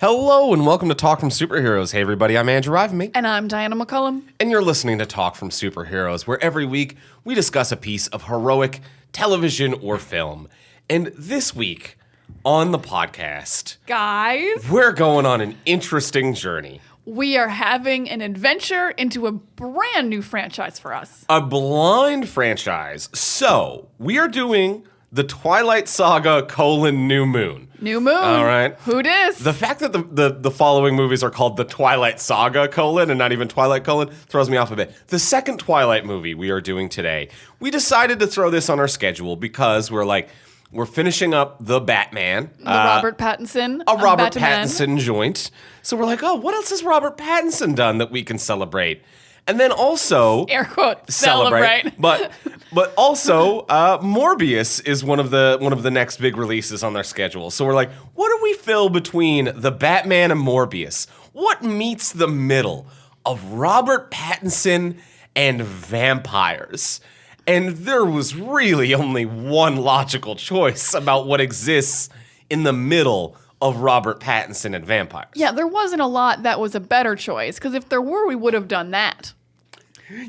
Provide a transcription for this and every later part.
Hello and welcome to Talk from Superheroes. Hey everybody, I'm Andrew Ivanme. And I'm Diana McCullum. And you're listening to Talk from Superheroes, where every week we discuss a piece of heroic television or film. And this week on the podcast, guys, we're going on an interesting journey. We are having an adventure into a brand new franchise for us. A blind franchise. So, we are doing the Twilight Saga : New Moon. New Moon. All right. Who dis? The fact that the following movies are called the Twilight Saga : and not even Twilight : throws me off a bit. The second Twilight movie we are doing today, we decided to throw this on our schedule because we're finishing up the Batman. The Robert Pattinson. A Robert Batman. Pattinson joint. So we're like, oh, what else has Robert Pattinson done that we can celebrate? And then also Air quotes. Celebrate. But also, Morbius is one of the next big releases on their schedule. So we're like, what do we fill between the Batman and Morbius? What meets the middle of Robert Pattinson and vampires? And there was really only one logical choice about what exists in the middle of Robert Pattinson and vampires. Yeah, there wasn't a lot that was a better choice, because if there were, we would have done that.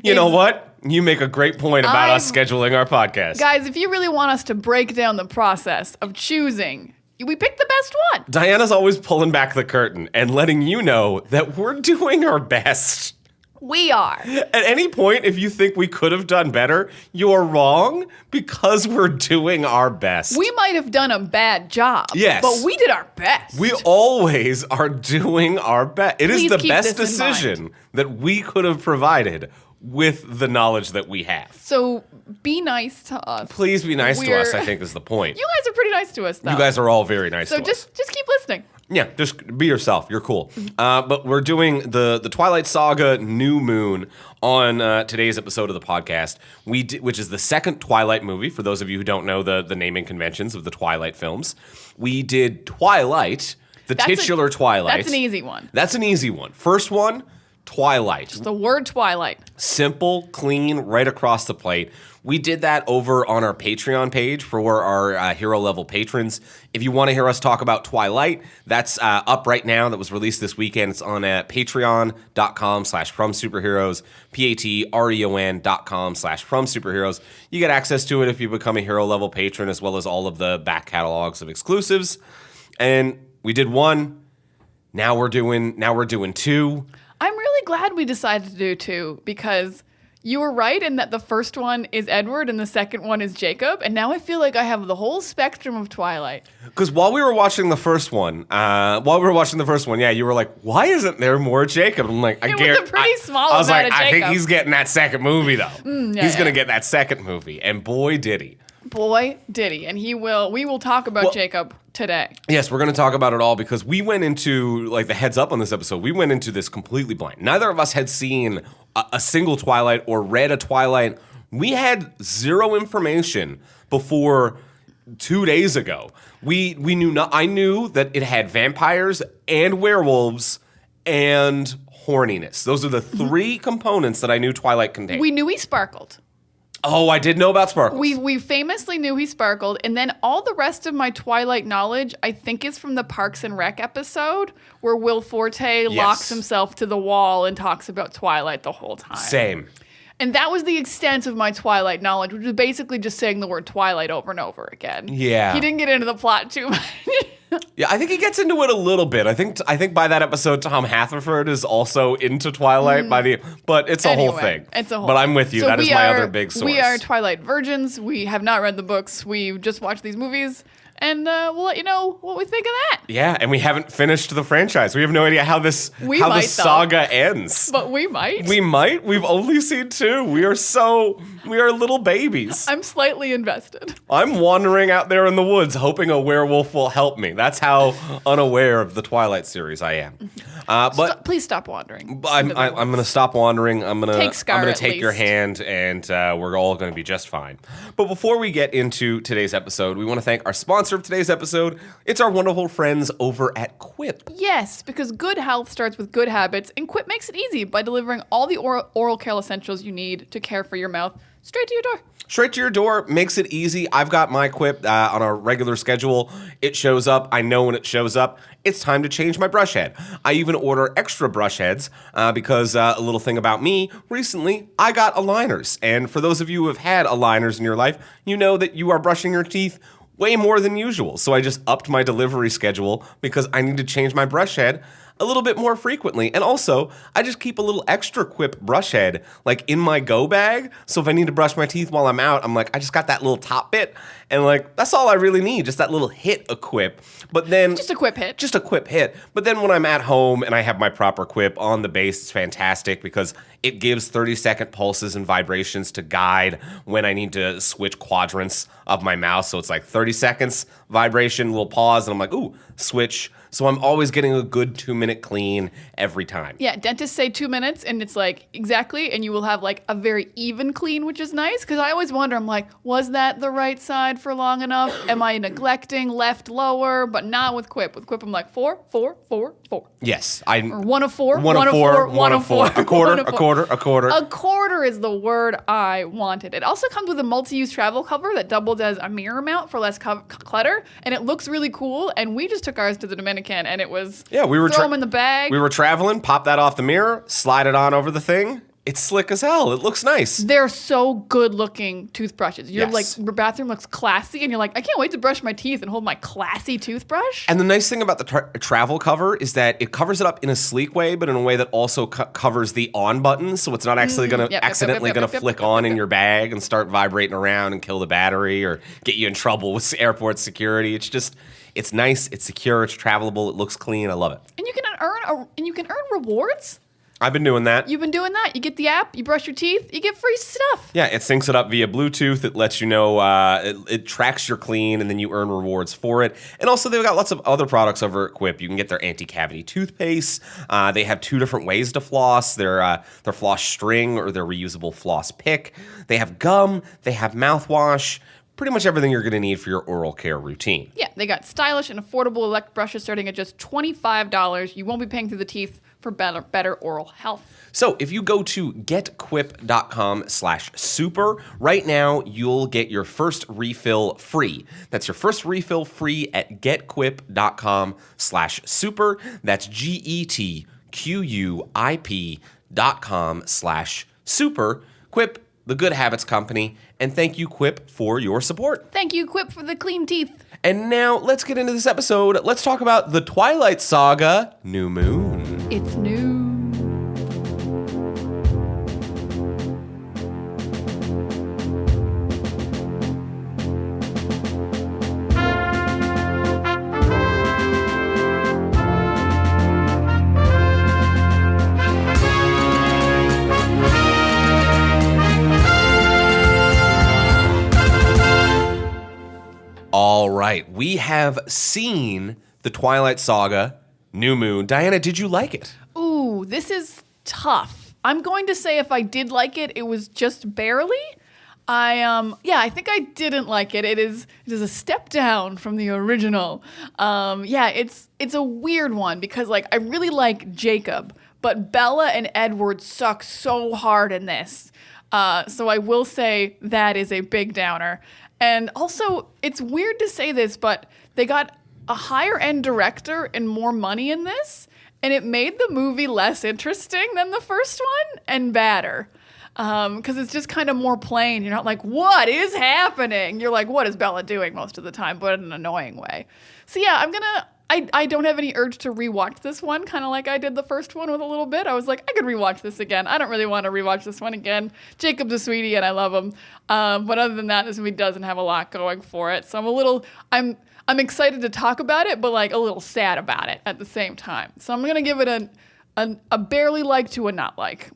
You know what? You make a great point about us scheduling our podcast. Guys, if you really want us to break down the process of choosing, we picked the best one. Diana's always pulling back the curtain and letting you know that we're doing our best. We are. At any point, if you think we could have done better, you're wrong because we're doing our best. We might have done a bad job. Yes. But we did our best. We always are doing our best. It is Please the keep best this in decision that we could have provided with the knowledge that we have. So be nice to us. Please be nice to us, I think is the point. You guys are pretty nice to us, though. You guys are all very nice to us. So just keep listening. Yeah, just be yourself. You're cool. But we're doing the Twilight Saga: New Moon on today's episode of the podcast, which is the second Twilight movie, for those of you who don't know the naming conventions of the Twilight films. We did Twilight, titular Twilight. That's an easy one. That's an easy one. First one, Twilight. Just the word Twilight. Simple, clean, right across the plate. We did that over on our Patreon page for our hero level patrons. If you want to hear us talk about Twilight, that's up right now. That was released this weekend. It's on patreon.com/fromsuperheroes, patreon.com/fromsuperheroes. You get access to it if you become a hero level patron, as well as all of the back catalogs of exclusives. And we did one. Now we're doing two. I'm really glad we decided to do two, because you were right in that the first one is Edward and the second one is Jacob, and now I feel like I have the whole spectrum of Twilight. Because while we were watching the first one, yeah, you were like, why isn't there more Jacob? I'm like, It was a pretty small I was amount like, of I think Jacob. he's getting that second movie, though. He's going to yeah. get that second movie, and boy, did he. Boy, did he. And we will talk about Jacob today. Yes, we're going to talk about it all because we went into, like, the heads up on this episode, we went into this completely blind. Neither of us had seen a single Twilight or read a Twilight. We had zero information before 2 days ago. We knew I knew that it had vampires and werewolves and horniness. Those are the three components that I knew Twilight contained. We knew he sparkled. Oh, I did know about sparkles. We famously knew he sparkled, and then all the rest of my Twilight knowledge, I think, is from the Parks and Rec episode where Will Forte locks himself to the wall and talks about Twilight the whole time. Same. And that was the extent of my Twilight knowledge, which was basically just saying the word Twilight over and over again. Yeah. He didn't get into the plot too much. Yeah, I think he gets into it a little bit. I think by that episode, Tom Haverford is also into Twilight but it's a whole thing. It's a whole But I'm with you. So that is my other big source. We are Twilight virgins. We have not read the books. We've just watched these movies. And we'll let you know what we think of that. Yeah, and we haven't finished the franchise. We have no idea how the saga ends. But we might. We might. We've only seen two. We are little babies. I'm slightly invested. I'm wandering out there in the woods hoping a werewolf will help me. That's how unaware of the Twilight series I am. Please stop wandering. I'm going to stop wandering. I'm going to take your least. hand, and we're all going to be just fine. But before we get into today's episode, we want to thank our sponsor sponsor of today's episode. It's our wonderful friends over at Quip. Yes, because good health starts with good habits, and Quip makes it easy by delivering all the oral care essentials you need to care for your mouth straight to your door. Straight to your door, makes it easy. I've got my Quip on a regular schedule. It shows up. I know when it shows up, it's time to change my brush head. I even order extra brush heads because a little thing about me, recently I got aligners. And for those of you who have had aligners in your life, you know that you are brushing your teeth way more than usual. So I just upped my delivery schedule because I need to change my brush head a little bit more frequently. And also, I just keep a little extra Quip brush head like in my go bag. So if I need to brush my teeth while I'm out, I'm like, I just got that little top bit. And like, that's all I really need, just that little hit of Quip. But then Just a Quip hit. Just a Quip hit. But then when I'm at home and I have my proper Quip on the base, it's fantastic because it gives 30-second pulses and vibrations to guide when I need to switch quadrants of my mouth. So it's like 30 seconds, vibration, little pause, and I'm like, ooh, switch. So I'm always getting a good 2-minute clean every time. Yeah, dentists say 2 minutes, and it's like, exactly, and you will have like a very even clean, which is nice, because I always wonder, I'm like, was that the right side for long enough? Am I neglecting left lower? But not with Quip. With Quip, I'm like 4, 4, 4, 4. Yes. Or 1 of 4, 1 of 4, 1 of 4. A quarter, a quarter, a quarter. A quarter is the word I wanted. It also comes with a multi-use travel cover that doubles as a mirror mount for less clutter, and it looks really cool, and we just took ours to the Dominican, and it was we were throw them in the bag. We were traveling, pop that off the mirror, slide it on over the thing. It's slick as hell. It looks nice. They're so good looking toothbrushes. You're Yes. like, your bathroom looks classy, and you're like, I can't wait to brush my teeth and hold my classy toothbrush. And the nice thing about the travel cover is that it covers it up in a sleek way, but in a way that also covers the on button, so it's not actually going to accidentally going to flick on in your bag and start vibrating around and kill the battery or get you in trouble with airport security. It's just, it's nice, it's secure, it's travelable, it looks clean. I love it. And you can earn rewards. I've been doing that. You've been doing that. You get the app, you brush your teeth, you get free stuff. Yeah, it syncs it up via Bluetooth. It lets you know, it tracks your clean, and then you earn rewards for it. And also, they've got lots of other products over at Quip. You can get their anti-cavity toothpaste. They have 2 different ways to floss. Their floss string or their reusable floss pick. They have gum. They have mouthwash. Pretty much everything you're going to need for your oral care routine. Yeah, they got stylish and affordable electric brushes starting at just $25. You won't be paying through the teeth for better oral health. So if you go to getquip.com/super, right now you'll get your first refill free. That's your first refill free at getquip.com/super. That's GETQUIP.com/super. Quip, the Good Habits Company, and thank you, Quip, for your support. Thank you, Quip, for the clean teeth. And now let's get into this episode. Let's talk about the Twilight Saga, New Moon. It's new. All right, we have seen the Twilight Saga, New Moon. Diana, did you like it? Ooh, this is tough. I'm going to say if I did like it, it was just barely. I think I didn't like it. It is a step down from the original. It's a weird one because like I really like Jacob, but Bella and Edward suck so hard in this. So I will say that is a big downer. And also, it's weird to say this, but they got a higher end director and more money in this, and it made the movie less interesting than the first one and badder. Because it's just kind of more plain. You're not like, what is happening? You're like, what is Bella doing most of the time, but in an annoying way. So yeah, I don't have any urge to rewatch this one, kind of like I did the first one with a little bit. I was like, I could rewatch this again. I don't really want to rewatch this one again. Jacob's a sweetie and I love him. But other than that, this movie doesn't have a lot going for it. So I'm excited to talk about it, but like a little sad about it at the same time. So I'm going to give it a barely like to a not like.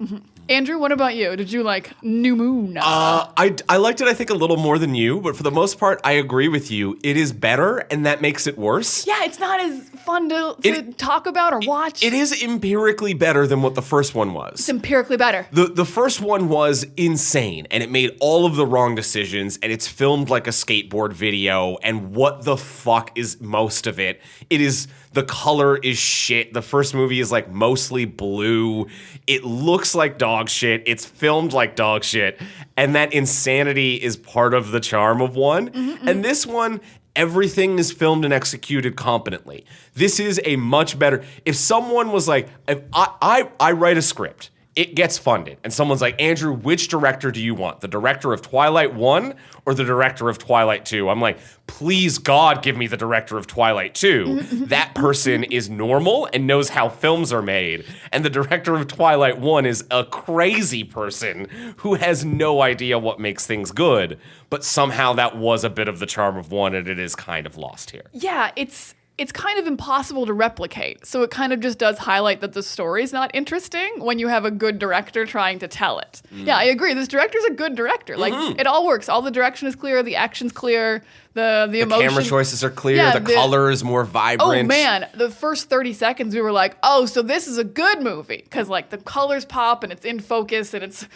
Andrew, what about you? Did you like New Moon? I liked it, I think, a little more than you, but for the most part, I agree with you. It is better, and that makes it worse. Yeah, it's not as fun to talk about or watch. It is empirically better than what the first one was. It's empirically better. The first one was insane, and it made all of the wrong decisions, and it's filmed like a skateboard video, and what the fuck is most of it? The color is shit. The first movie is like mostly blue. It looks like dog shit. It's filmed like dog shit. And that insanity is part of the charm of one. Mm-hmm. And this one, everything is filmed and executed competently. This is a much better, if someone was like, if I write a script, it gets funded, and someone's like, Andrew, which director do you want? The director of Twilight 1 or the director of Twilight 2? I'm like, please, God, give me the director of Twilight 2. That person is normal and knows how films are made. And the director of Twilight 1 is a crazy person who has no idea what makes things good. But somehow that was a bit of the charm of one, and it is kind of lost here. Yeah, it's kind of impossible to replicate. So it kind of just does highlight that the story's not interesting when you have a good director trying to tell it. Yeah, I agree. This director's a good director. Like, it all works. All the direction is clear. The action's clear. The emotion. Camera choices are clear. Yeah, the color is more vibrant. Oh, man. The first 30 seconds, we were like, oh, so this is a good movie. Because, like, the colors pop, and it's in focus, and it's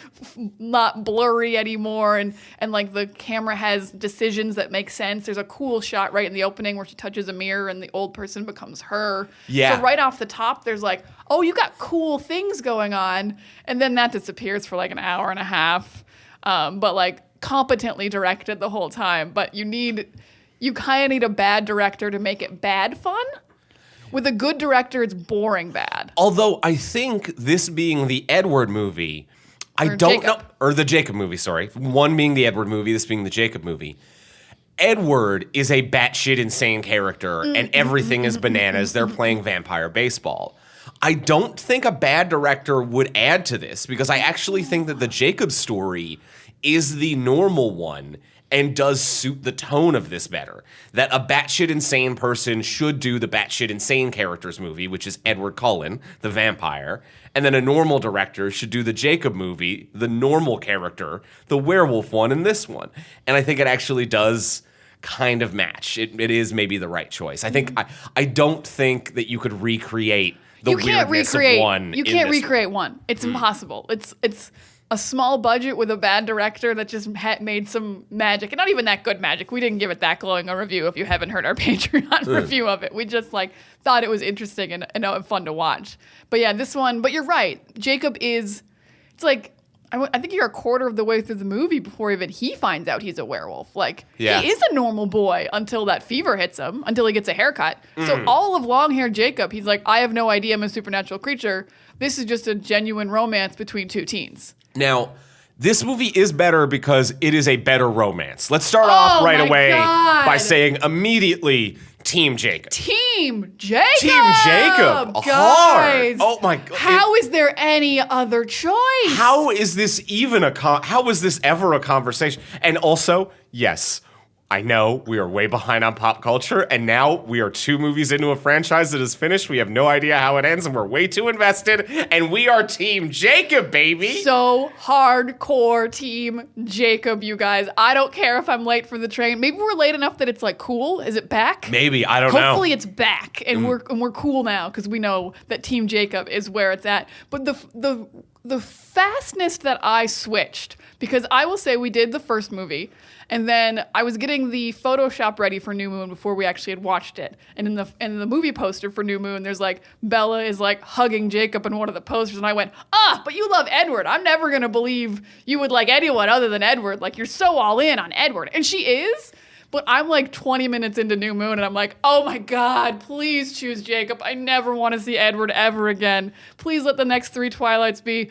not blurry anymore. And like, the camera has decisions that make sense. There's a cool shot right in the opening where she touches a mirror, and the old person becomes her. Yeah. So right off the top, there's like, oh, you got cool things going on. And then that disappears for, like, an hour and a half. But, like, competently directed the whole time, but you kind of need a bad director to make it bad fun. With a good director, it's boring bad. Although I think this being the Edward movie, or the Jacob movie, sorry. One being the Edward movie, this being the Jacob movie. Edward is a batshit insane character, and everything is bananas. They're playing vampire baseball. I don't think a bad director would add to this, because I actually think that the Jacob story is the normal one and does suit the tone of this better. That a batshit insane person should do the batshit insane characters movie, which is Edward Cullen, the vampire, and then a normal director should do the Jacob movie, the normal character, the werewolf one, and this one. And I think it actually does kind of match. It is maybe the right choice. I don't think that you could recreate the weirdness of one. You can't recreate one. It's impossible. It's a small budget with a bad director that just made some magic. And not even that good magic. We didn't give it that glowing a review if you haven't heard our Patreon review of it. We just like thought it was interesting and fun to watch. But yeah, this one, but you're right. Jacob it's like, I think you're a quarter of the way through the movie before even he finds out he's a werewolf. Like, He is a normal boy until that fever hits him, until he gets a haircut. So all of long-haired Jacob, he's like, I have no idea I'm a supernatural creature. This is just a genuine romance between two teens. Now, this movie is better because it is a better romance. Let's start off right away by saying immediately, Team Jacob. Team Jacob! Team Jacob! Guys, hard! Oh my God. How is there any other choice? How is this even how is this ever a conversation? And also, yes, I know we are way behind on pop culture, and now we are 2 movies into a franchise that is finished. We have no idea how it ends, and we're way too invested, and we are Team Jacob, baby! So hardcore Team Jacob, you guys. I don't care if I'm late for the train. Maybe we're late enough that it's like cool. Is it back? Maybe, I don't know. Hopefully it's back, and we're cool now, because we know that Team Jacob is where it's at. But the fastness that I switched, because I will say we did the first movie, and then I was getting the Photoshop ready for New Moon before we actually had watched it. And in the movie poster for New Moon, there's like, Bella is like hugging Jacob in one of the posters. And I went, but you love Edward. I'm never going to believe you would like anyone other than Edward. Like, you're so all in on Edward. And she is. But I'm like 20 minutes into New Moon, and I'm like, oh my God, please choose Jacob. I never want to see Edward ever again. Please let the next 3 Twilights be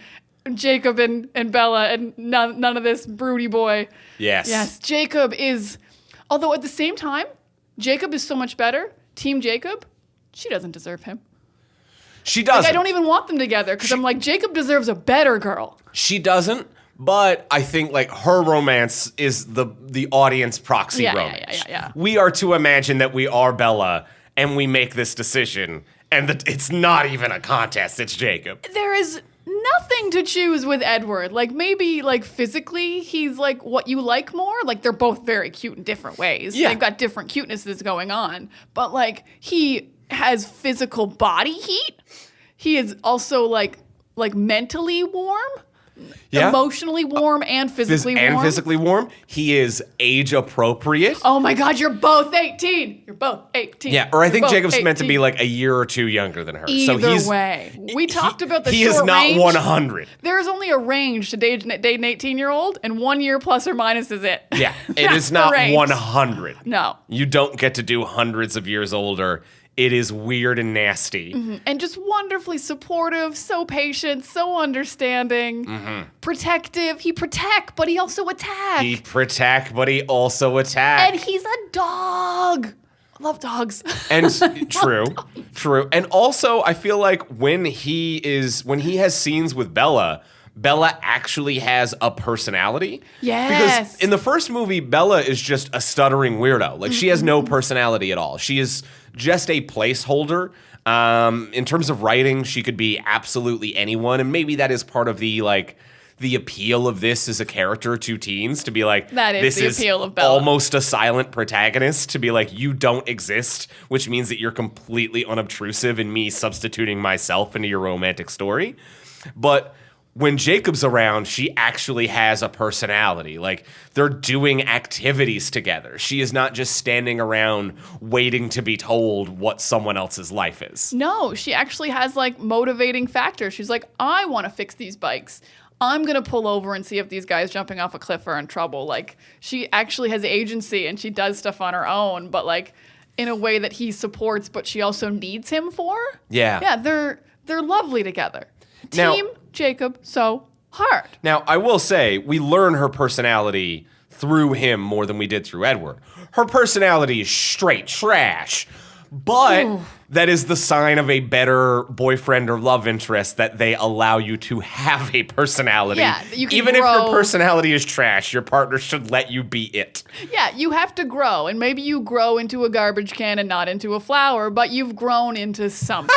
Jacob and Bella, and none of this broody boy. Yes. Yes, Jacob is, although at the same time, Jacob is so much better. Team Jacob, she doesn't deserve him. She doesn't. Like, I don't even want them together, because I'm like, Jacob deserves a better girl. She doesn't. But I think like her romance is the audience proxy romance. Yeah. We are to imagine that we are Bella and we make this decision, and that it's not even a contest. It's Jacob. There is nothing to choose with Edward. Like, maybe, like, physically, he's, like, what you like more. Like, they're both very cute in different ways. Yeah. They've got different cutenesses going on. But, like, he has physical body heat. He is also, like mentally warm. Yeah. Emotionally warm and physically warm. And physically warm. He is age appropriate. Oh my God, you're both 18. You're both 18. Yeah, or I think You're both Jacob's 18. meant to be like a year or two younger than her. Either way. We talked about the He short is not range. 100. There's only a range to date an 18-year-old, and 1 year plus or minus is it. Yeah, it That's is the not range. 100. No. You don't get to do hundreds of years older. It is weird and nasty. And just wonderfully supportive, so patient, so understanding, protective. He protect, but he also attack. He protect, but he also attack. And he's a dog. I love dogs. And true. And also, I feel like when he has scenes with Bella actually has a personality. Yes. Because in the first movie, Bella is just a stuttering weirdo. Like, she has no personality at all. She is just a placeholder. In terms of writing, she could be absolutely anyone. And maybe that is part of the appeal of this as a character to teens, to be like, that is this the appeal of Bella. Almost a silent protagonist, to be like, you don't exist, which means that you're completely unobtrusive in me substituting myself into your romantic story. But when Jacob's around, she actually has a personality. Like, they're doing activities together. She is not just standing around waiting to be told what someone else's life is. No, she actually has, like, motivating factors. She's like, I want to fix these bikes. I'm going to pull over and see if these guys jumping off a cliff are in trouble. Like, she actually has agency and she does stuff on her own, but, like, in a way that he supports, but she also needs him for. Yeah. Yeah, they're lovely together. Now- Team Jacob, so hard. Now, I will say, we learn her personality through him more than we did through Edward. Her personality is straight trash, but that is the sign of a better boyfriend or love interest, that they allow you to have a personality. Yeah, you can Even if grow. your personality is trash, your partner should let you be it. Yeah, you have to grow, and maybe you grow into a garbage can and not into a flower, but you've grown into something.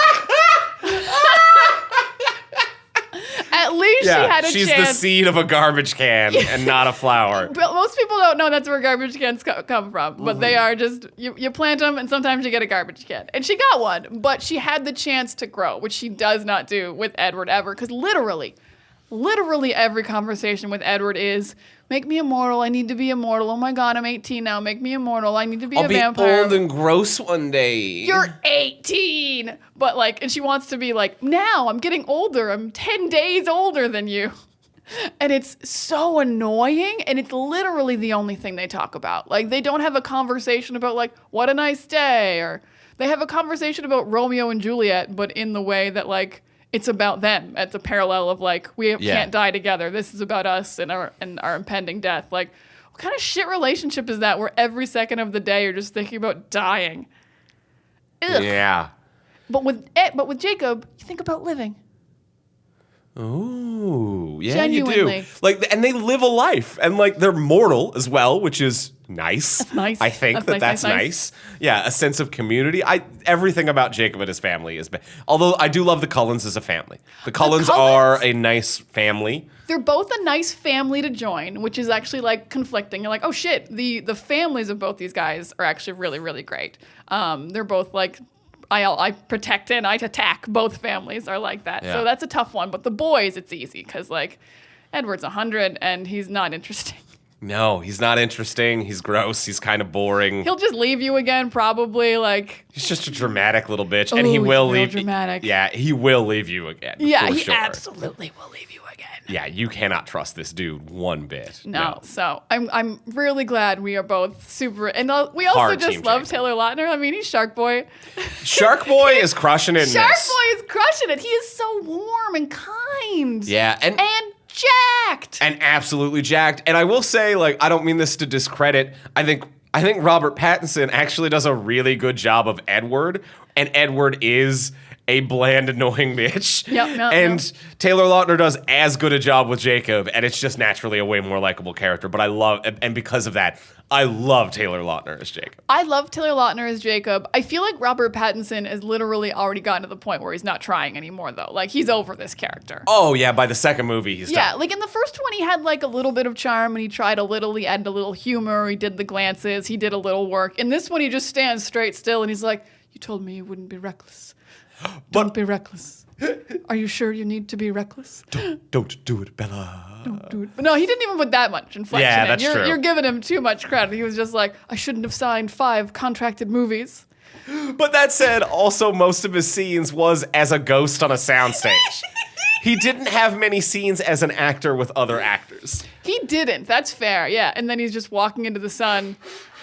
At least she had a she's chance. the seed of a garbage can and not a flower. But most people don't know that's where garbage cans come from, but they are just, you plant them and sometimes you get a garbage can. And she got one, but she had the chance to grow, which she does not do with Edward ever, because literally every conversation with Edward is, make me immortal, I need to be immortal, oh my God, I'm 18 now, make me immortal, I need to be I'll a be vampire. old and gross one day. You're 18! But like, and she wants to be like, now I'm getting older, I'm 10 days older than you. And it's so annoying, and it's literally the only thing they talk about. Like, they don't have a conversation about, like, what a nice day, or they have a conversation about Romeo and Juliet, but in the way that, like, it's about them. It's a parallel of, like, we can't die together. This is about us and our impending death. Like, what kind of shit relationship is that where every second of the day you're just thinking about dying? Ugh. Yeah. But with Jacob, you think about living. Ooh, yeah, Genuinely. you do. Like, and they live a life, and like they're mortal as well, which is nice. That's nice. I think that's nice. Yeah, a sense of community. Everything about Jacob and his family is. Although I do love the Cullens as a family. The Cullens are a nice family. They're both a nice family to join, which is actually like conflicting. You're like, oh shit, the families of both these guys are actually really, really great. They're both like, I protect and I attack. Both families are like that. Yeah. So that's a tough one. But the boys, it's easy because like Edward's 100 and he's not interesting. No, he's not interesting. He's gross. He's kind of boring. He'll just leave you again, probably. Like, he's just a dramatic little bitch, and he will leave. Dramatic. Yeah, he will leave you again. Yeah, he sure. absolutely will leave you again. Yeah, you cannot trust this dude one bit. No. So I'm really glad we are both super, and we also Hard just love Taylor Lautner. I mean, he's Shark Boy. Shark Boy is crushing it. In Shark this. Boy is crushing it. He is so warm and kind. Yeah, and jacked. And absolutely jacked. And I will say, like, I don't mean this to discredit. I think Robert Pattinson actually does a really good job of Edward, and Edward is a bland, annoying bitch. Yep, and Taylor Lautner does as good a job with Jacob, and it's just naturally a way more likable character. But I love, and because of that, I love Taylor Lautner as Jacob. I love Taylor Lautner as Jacob. I feel like Robert Pattinson has literally already gotten to the point where he's not trying anymore, though. Like, he's over this character. Oh, yeah, by the second movie, he's done. Like in the first one, he had like a little bit of charm and he tried a little, he added a little humor, he did the glances, he did a little work. In this one, he just stands straight still and he's like, you told me you wouldn't be reckless. Don't be reckless. Are you sure you need to be reckless? Don't do it, Bella. Don't do it. But no, he didn't even put that much inflection Yeah, in. that's true. You're giving him too much credit. He was just like, I shouldn't have signed 5 contracted movies. But that said, also most of his scenes was as a ghost on a soundstage. He didn't have many scenes as an actor with other actors. He didn't. That's fair. Yeah. And then he's just walking into the sun,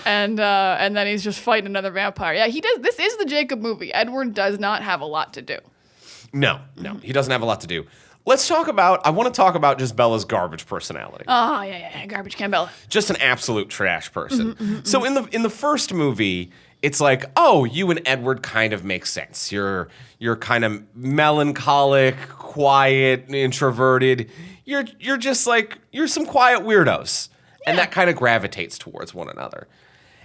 and then he's just fighting another vampire. Yeah. He does. This is the Jacob movie. Edward does not have a lot to do. No, he doesn't have a lot to do. I want to talk about just Bella's garbage personality. Oh, yeah. Garbage can Bella. Just an absolute trash person. So in the first movie, it's like, oh, you and Edward kind of make sense. You're kind of melancholic, quiet, introverted. You're just like, you're some quiet weirdos. And that kind of gravitates towards one another.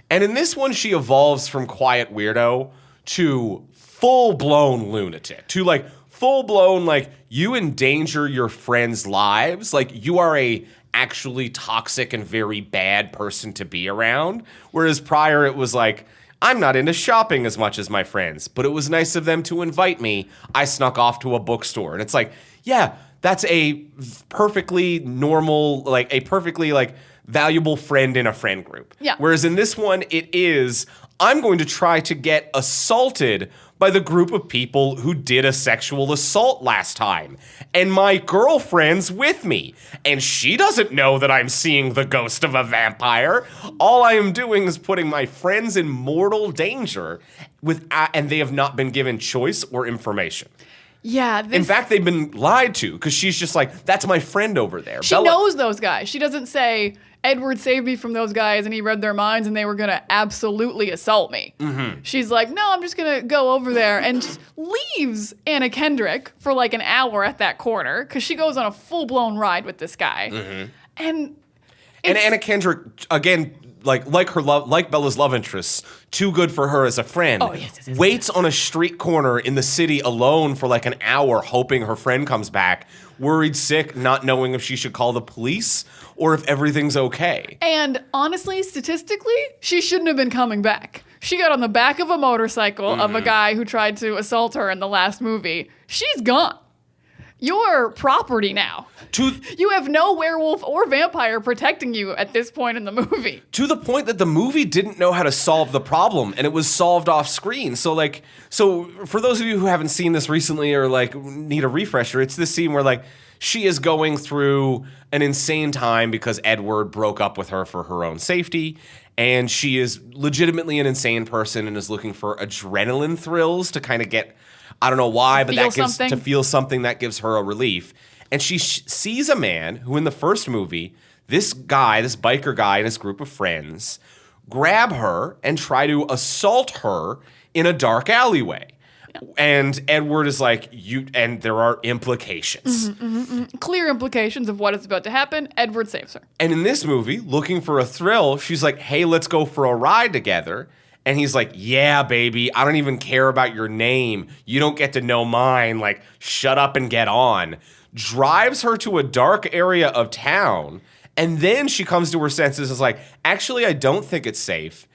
And in this one, she evolves from quiet weirdo to full-blown lunatic, to like full-blown, like, you endanger your friends' lives. Like, you are a actually toxic and very bad person to be around. Whereas prior, it was like, I'm not into shopping as much as my friends, but it was nice of them to invite me. I snuck off to a bookstore. And it's like, yeah, that's a perfectly normal, like, a perfectly, like, valuable friend in a friend group. Yeah. Whereas in this one, it is, I'm going to try to get assaulted by the group of people who did a sexual assault last time. And my girlfriend's with me. And she doesn't know that I'm seeing the ghost of a vampire. All I am doing is putting my friends in mortal danger, and they have not been given choice or information. Yeah. In fact, they've been lied to, because she's just like, that's my friend over there. She knows those guys. She doesn't say, Edward saved me from those guys and he read their minds and they were going to absolutely assault me. She's like, no, I'm just going to go over there, and just leaves Anna Kendrick for like an hour at that corner because she goes on a full-blown ride with this guy. And Anna Kendrick, again, like Bella's love interests, too good for her as a friend. Oh, yes. Waits on a street corner in the city alone for like an hour, hoping her friend comes back, worried sick, not knowing if she should call the police or if everything's okay. And honestly, statistically, she shouldn't have been coming back. She got on the back of a motorcycle of a guy who tried to assault her in the last movie. She's gone. You're property now. You have no werewolf or vampire protecting you at this point in the movie. To the point that the movie didn't know how to solve the problem, and it was solved off screen. So for those of you who haven't seen this recently or like need a refresher, it's this scene where like she is going through an insane time because Edward broke up with her for her own safety. And she is legitimately an insane person and is looking for adrenaline thrills to kind of get, I don't know why, but to feel something that gives her a relief. And she sees a man who in the first movie, this biker guy and his group of friends, grab her and try to assault her in a dark alleyway. And Edward is like, and there are implications. Clear implications of what is about to happen. Edward saves her. And in this movie, looking for a thrill, she's like, hey, let's go for a ride together. And he's like, yeah, baby, I don't even care about your name. You don't get to know mine. Like, shut up and get on. Drives her to a dark area of town. And then she comes to her senses and is like, actually, I don't think it's safe.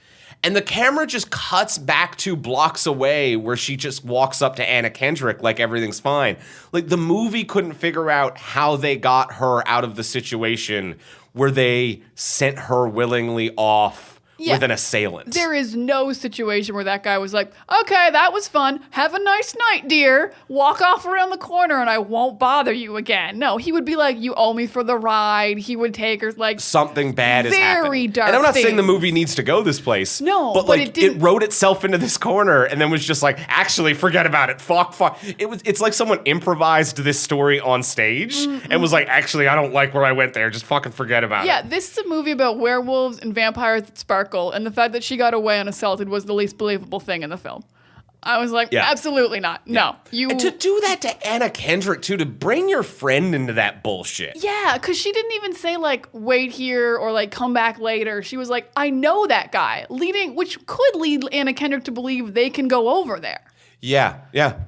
And the camera just cuts back 2 blocks away where she just walks up to Anna Kendrick like everything's fine. Like, the movie couldn't figure out how they got her out of the situation where they sent her willingly off with an assailant. There is no situation where that guy was like, okay, that was fun. Have a nice night, dear. Walk off around the corner and I won't bother you again. No, he would be like, you owe me for the ride. He would take her like something bad is happening. Very dark. And I'm not things. saying the movie needs to go this place. No, but like it wrote itself into this corner and then was just like, actually, forget about it. Fuck. It's like someone improvised this story on stage and was like, actually, I don't like where I went there. Just fucking forget about it. Yeah, this is a movie about werewolves and vampires that sparkle, and the fact that she got away unassaulted was the least believable thing in the film. I was like, Yeah. absolutely not. No. And to do that to Anna Kendrick, too, to bring your friend into that bullshit. Yeah, because she didn't even say, like, wait here or, like, come back later. She was like, I know that guy, which could lead Anna Kendrick to believe they can go over there. Yeah.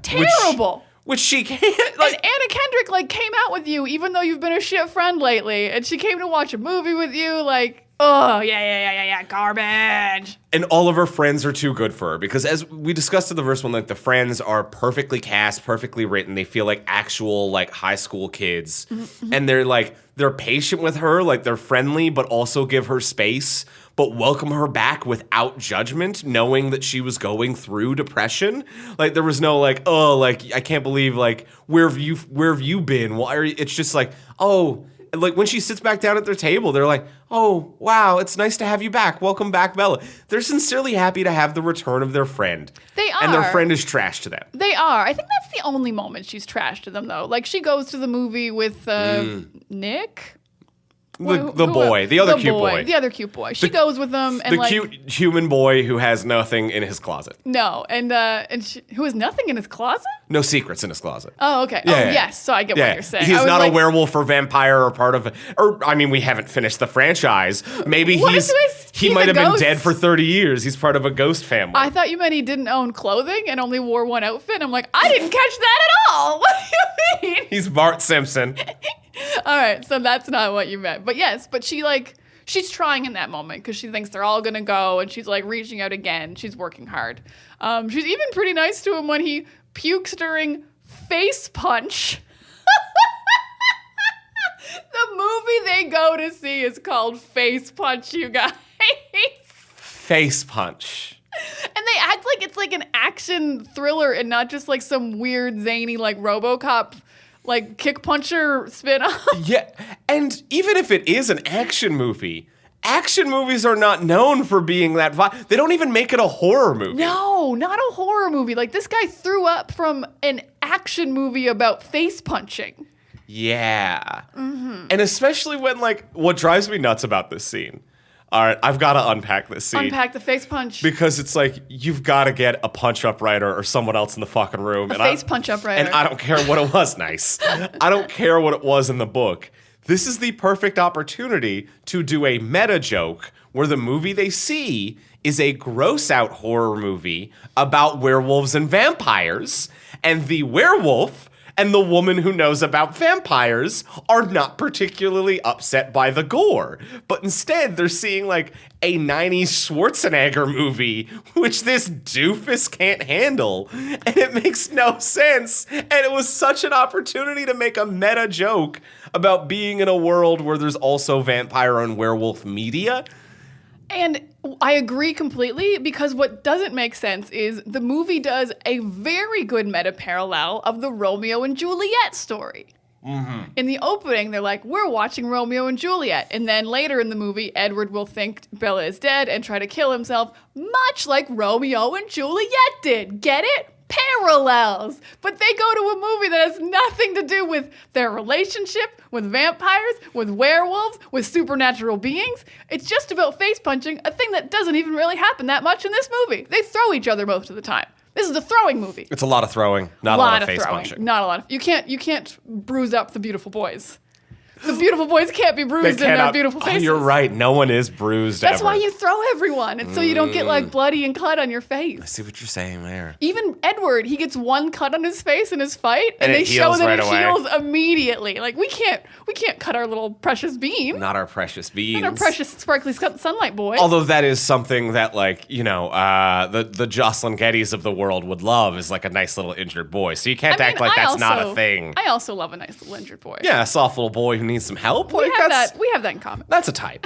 Terrible. Which she can't. And Anna Kendrick, like, came out with you, even though you've been a shit friend lately. And she came to watch a movie with you, like, oh, yeah, garbage. And all of her friends are too good for her because, as we discussed in the first one, like the friends are perfectly cast, perfectly written. They feel like actual like high school kids, and they're patient with her, like they're friendly, but also give her space, but welcome her back without judgment, knowing that she was going through depression. Like there was no like, oh, like I can't believe like where have you been? Why are you? It's just like, oh. Like when she sits back down at their table, they're like, oh, wow, it's nice to have you back. Welcome back, Bella. They're sincerely happy to have the return of their friend. They are. And their friend is trash to them. They are. I think that's the only moment she's trash to them, though. Like she goes to the movie with Nick. The boy, the other cute boy. The other cute boy. She goes with them and the cute human boy who has nothing in his closet. No, and who has nothing in his closet? No secrets in his closet. Oh, okay. Yeah. Yes. So I get what you're saying. He's not a werewolf or vampire or part of it. Or, I mean, we haven't finished the franchise. Maybe he might have been dead for 30 years. He's part of a ghost family. I thought you meant he didn't own clothing and only wore one outfit. I'm like, I didn't catch that at all. What do you mean? He's Bart Simpson. All right, so that's not what you meant. But yes, but she's trying in that moment because she thinks they're all going to go and she's like reaching out again. She's working hard. She's even pretty nice to him when he pukes during Face Punch. The movie they go to see is called Face Punch, you guys. Face Punch. And they act like it's like an action thriller and not just like some weird zany like RoboCop like kick puncher spin-off. Yeah, and even if it is an action movies are not known for being that violent. They don't even make it a horror movie. No, not a horror movie. Like this guy threw up from an action movie about face punching. Yeah. Mm-hmm. And especially when like what drives me nuts about this scene. All right, I've got to unpack this scene. Unpack the face punch. Because it's like, you've got to get a punch-up writer or someone else in the fucking room. A face punch-up writer. And I don't care what it was, nice. I don't care what it was in the book. This is the perfect opportunity to do a meta joke where the movie they see is a gross-out horror movie about werewolves and vampires, and the werewolf and the woman who knows about vampires are not particularly upset by the gore. But instead, they're seeing like a 90s Schwarzenegger movie, which this doofus can't handle. And it makes no sense. And it was such an opportunity to make a meta joke about being in a world where there's also vampire and werewolf media. And I agree completely because what doesn't make sense is the movie does a very good meta parallel of the Romeo and Juliet story. Mm-hmm. In the opening, they're like, we're watching Romeo and Juliet. And then later in the movie, Edward will think Bella is dead and try to kill himself, much like Romeo and Juliet did. Get it? Parallels. But they go to a movie that has nothing to do with their relationship, with vampires, with werewolves, with supernatural beings. It's just about face punching, a thing that doesn't even really happen that much in this movie. They throw each other most of the time. This is a throwing movie. It's a lot of throwing, not a lot of face punching. Not a lot of. You can't bruise up the beautiful boys. The beautiful boys can't be bruised in their beautiful faces. Oh, you're right. No one is bruised That's ever. why you throw everyone. It's so you don't get like bloody and cut on your face. I see what you're saying there. Even Edward, he gets one cut on his face in his fight, and they show that it heals immediately. Like we can't cut our little precious beam. Not our precious beams. Not our precious sparkly sunlight boy. Although that is something that like, the Jocelyn Gettys of the world would love is like a nice little injured boy. So you can't act like that's not a thing. I also love a nice little injured boy. Yeah, a soft little boy who needs some help. We have that in common. That's a type.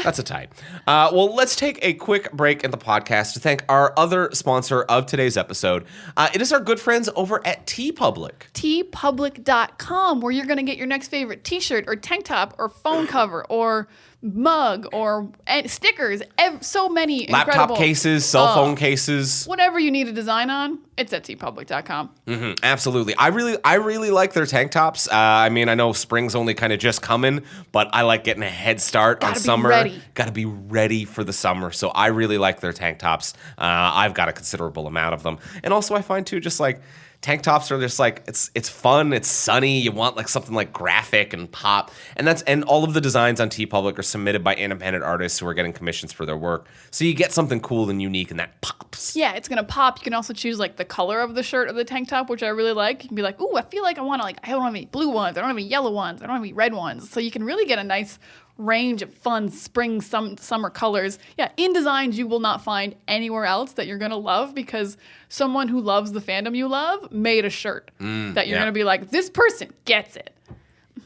Well, let's take a quick break in the podcast to thank our other sponsor of today's episode. It is our good friends over at TeePublic. TeePublic.com, where you're going to get your next favorite t-shirt or tank top or phone cover or mug or stickers, so many Laptop incredible cases, cell phone cases. Whatever you need a design on, it's at TeePublic.com. Absolutely. I really like their tank tops. I mean, I know spring's only kind of just coming, but I like getting a head start on summer. Got to be ready for the summer. So I really like their tank tops. I've got a considerable amount of them. And also I find too, just like tank tops are just like, it's fun, it's sunny, you want like something like graphic and pop. And all of the designs on TeePublic are submitted by independent artists who are getting commissions for their work. So you get something cool and unique and that pops. Yeah, it's gonna pop. You can also choose like the color of the shirt or the tank top, which I really like. You can be like, ooh, I feel like I don't have any blue ones, I don't have any yellow ones, I don't have any red ones. So you can really get a nice range of fun spring, summer colors. Yeah, in designs you will not find anywhere else that you're gonna love, because someone who loves the fandom you love made a shirt that you're gonna be like, this person gets it.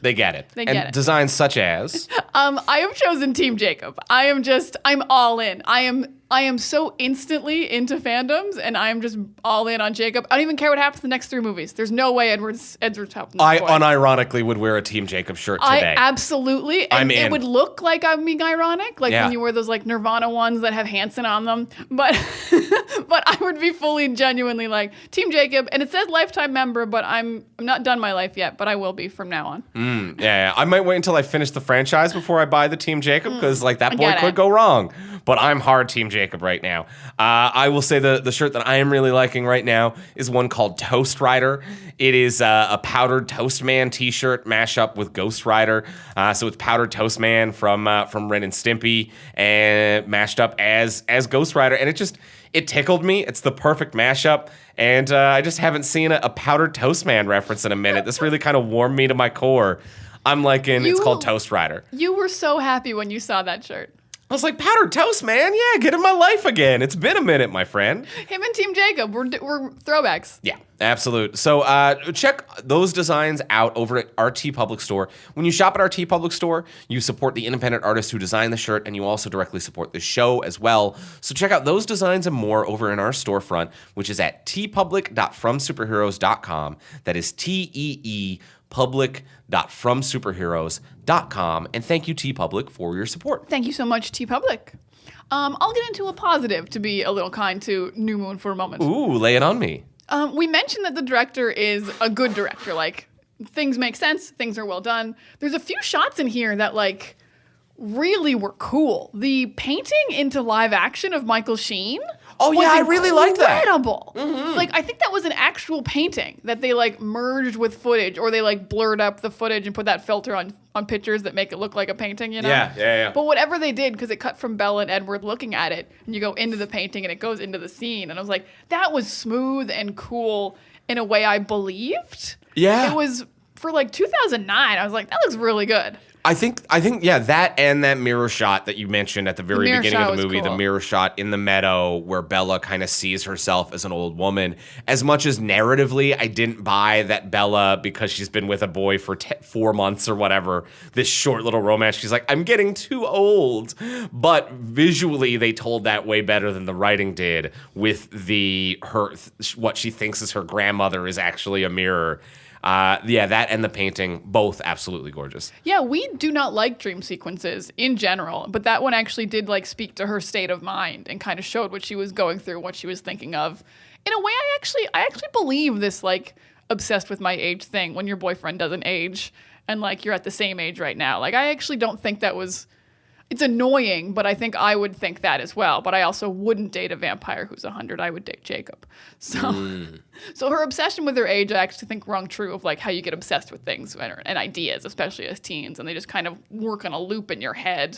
They get it. They get it. Designs such as? I have chosen Team Jacob. I'm all in. I am so instantly into fandoms, and I'm just all in on Jacob. I don't even care what happens in the next 3 movies. There's no way Edward's helping. I unironically would wear a Team Jacob shirt today. I absolutely. And it would look like I'm being ironic, like when you wear those like Nirvana ones that have Hanson on them. But but I would be fully genuinely like Team Jacob, and it says lifetime member, but I'm not done my life yet, but I will be from now on. Yeah, I might wait until I finish the franchise before I buy the Team Jacob, because like that boy could go wrong. But I'm hard Team Jacob right now. I will say the shirt that I am really liking right now is one called Toast Rider. It is a powdered Toast Man t-shirt mashup with Ghost Rider. So it's powdered Toast Man from Ren and Stimpy and mashed up as Ghost Rider, and it tickled me. It's the perfect mashup, and I just haven't seen a powdered Toast Man reference in a minute. This really kind of warmed me to my core. I'm liking it's called Toast Rider. You were so happy when you saw that shirt. I was like, powdered toast, man. Yeah, get in my life again. It's been a minute, my friend. Him and Team Jacob, we're throwbacks. Yeah, absolute. So check those designs out over at our TeePublic store. When you shop at our TeePublic store, you support the independent artists who design the shirt, and you also directly support the show as well. So check out those designs and more over in our storefront, which is at teepublic.fromsuperheroes.com. That is TEE public.fromsuperheroes.com. And thank you, TeePublic, for your support. Thank you so much, TeePublic. I'll get into a positive to be a little kind to New Moon for a moment. Ooh, lay it on me. We mentioned that the director is a good director. Like, things make sense, things are well done. There's a few shots in here that, like, really were cool. The painting into live action of Michael Sheen. Oh yeah, I really like that. Incredible. Like, I think that was an actual painting that they like merged with footage, or they like blurred up the footage and put that filter on pictures that make it look like a painting, you know? Yeah. But whatever they did, because it cut from Bella and Edward looking at it, and you go into the painting and it goes into the scene, and I was like, that was smooth and cool in a way I believed. Yeah. It was for like 2009. I was like, that looks really good. I think, yeah, that and that mirror shot that you mentioned at the very beginning of the movie, cool. The mirror shot in the meadow where Bella kind of sees herself as an old woman. As much as narratively, I didn't buy that Bella, because she's been with a boy for 4 months or whatever, this short little romance, she's like, I'm getting too old. But visually, they told that way better than the writing did, with what she thinks is her grandmother is actually a mirror. Yeah, that and the painting, both absolutely gorgeous. Yeah, we do not like dream sequences in general, but that one actually did like speak to her state of mind and kind of showed what she was going through, what she was thinking of. In a way, I actually believe this like obsessed with my age thing when your boyfriend doesn't age and like you're at the same age right now. Like, I actually don't think that was. It's annoying, but I think I would think that as well. But I also wouldn't date a vampire who's 100. I would date Jacob. So her obsession with her age, I actually think rung true of like how you get obsessed with things and ideas, especially as teens, and they just kind of work on a loop in your head,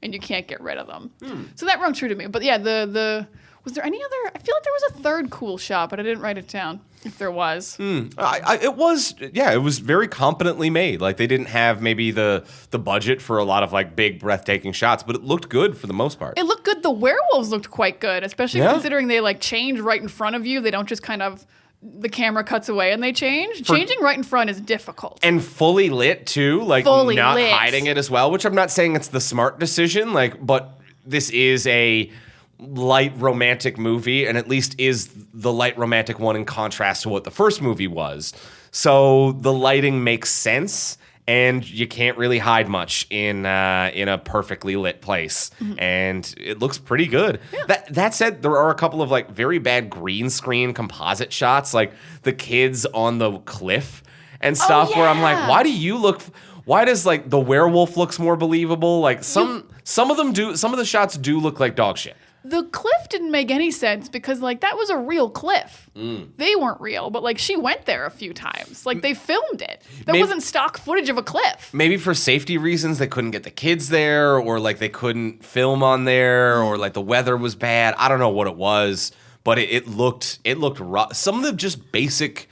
and you can't get rid of them. So that rung true to me. But yeah, was there any other? I feel like there was a third cool shot, but I didn't write it down. If there was, it was very competently made. Like, they didn't have maybe the budget for a lot of like big breathtaking shots, but it looked good for the most part. It looked good. The werewolves looked quite good, especially considering they like change right in front of you. They don't just kind of the camera cuts away and they change. Changing right in front is difficult. And fully lit too, like fully not lit. Hiding it as well. Which I'm not saying it's the smart decision, like, but this is a light romantic movie, and at least is the light romantic one in contrast to what the first movie was. So the lighting makes sense, and you can't really hide much in a perfectly lit place, and it looks pretty good. Yeah. That said, there are a couple of like very bad green screen composite shots, like the kids on the cliff and stuff, where I'm like, why does like the werewolf looks more believable? Like some of the shots do look like dog shit. The cliff didn't make any sense because, like, that was a real cliff. They weren't real, but, like, she went there a few times. Like, they filmed it. That wasn't stock footage of a cliff. Maybe for safety reasons, they couldn't get the kids there, or, like, they couldn't film on there, or, like, the weather was bad. I don't know what it was, but it looked rough. Some of the just basic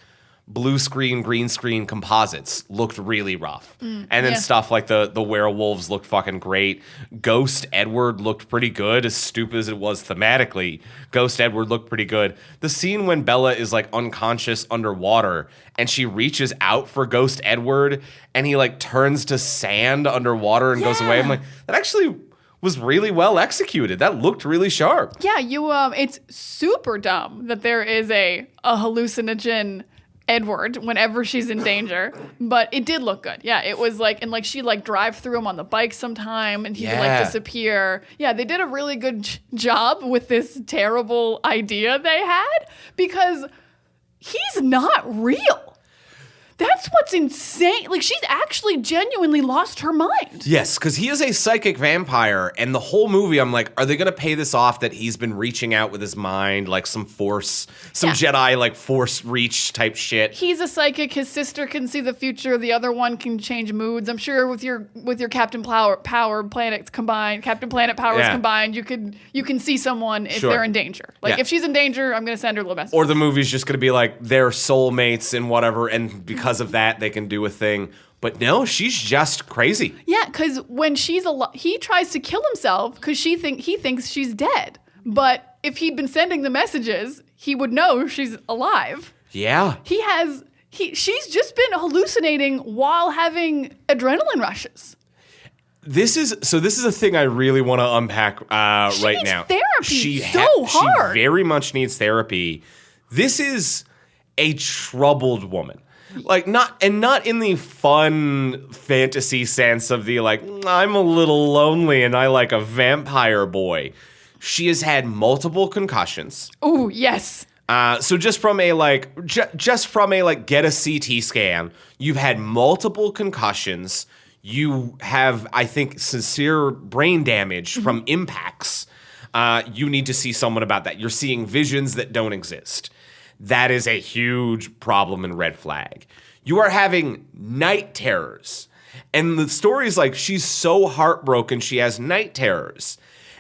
blue screen, green screen composites looked really rough. And then stuff like the werewolves looked fucking great. Ghost Edward looked pretty good, as stupid as it was thematically. Ghost Edward looked pretty good. The scene when Bella is like unconscious underwater and she reaches out for Ghost Edward and he like turns to sand underwater and goes away. I'm like, that actually was really well executed. That looked really sharp. Yeah, it's super dumb that there is a hallucinogen Edward whenever she's in danger, but it did look good. Yeah, it was like, and like she like drive through him on the bike sometime and he would like disappear. Yeah, they did a really good job with this terrible idea they had because he's not real. That's what's insane. Like, she's actually genuinely lost her mind. Yes, because he is a psychic vampire, and the whole movie, I'm like, are they going to pay this off that he's been reaching out with his mind, like some Jedi, like, force reach type shit? He's a psychic. His sister can see the future. The other one can change moods. I'm sure with your Captain Power planets combined, Captain Planet powers combined, you can see someone if they're in danger. Like, if she's in danger, I'm going to send her a little message. Or the movie's just going to be like, they're soulmates and whatever, and because of that, they can do a thing. But no, she's just crazy. Yeah, because when she's he tries to kill himself because he thinks she's dead. But if he'd been sending the messages, he would know she's alive. Yeah. She's just been hallucinating while having adrenaline rushes. This is a thing I really want to unpack right now. She hard. She very much needs therapy. This is a troubled woman. Like, not in the fun fantasy sense of the, like, I'm a little lonely and I like a vampire boy. She has had multiple concussions. Ooh, yes. So just from a get a CT scan, you've had multiple concussions. You have, I think, severe brain damage from impacts. You need to see someone about that. You're seeing visions that don't exist. That is a huge problem and red flag. You are having night terrors. And the story is like, she's so heartbroken, she has night terrors.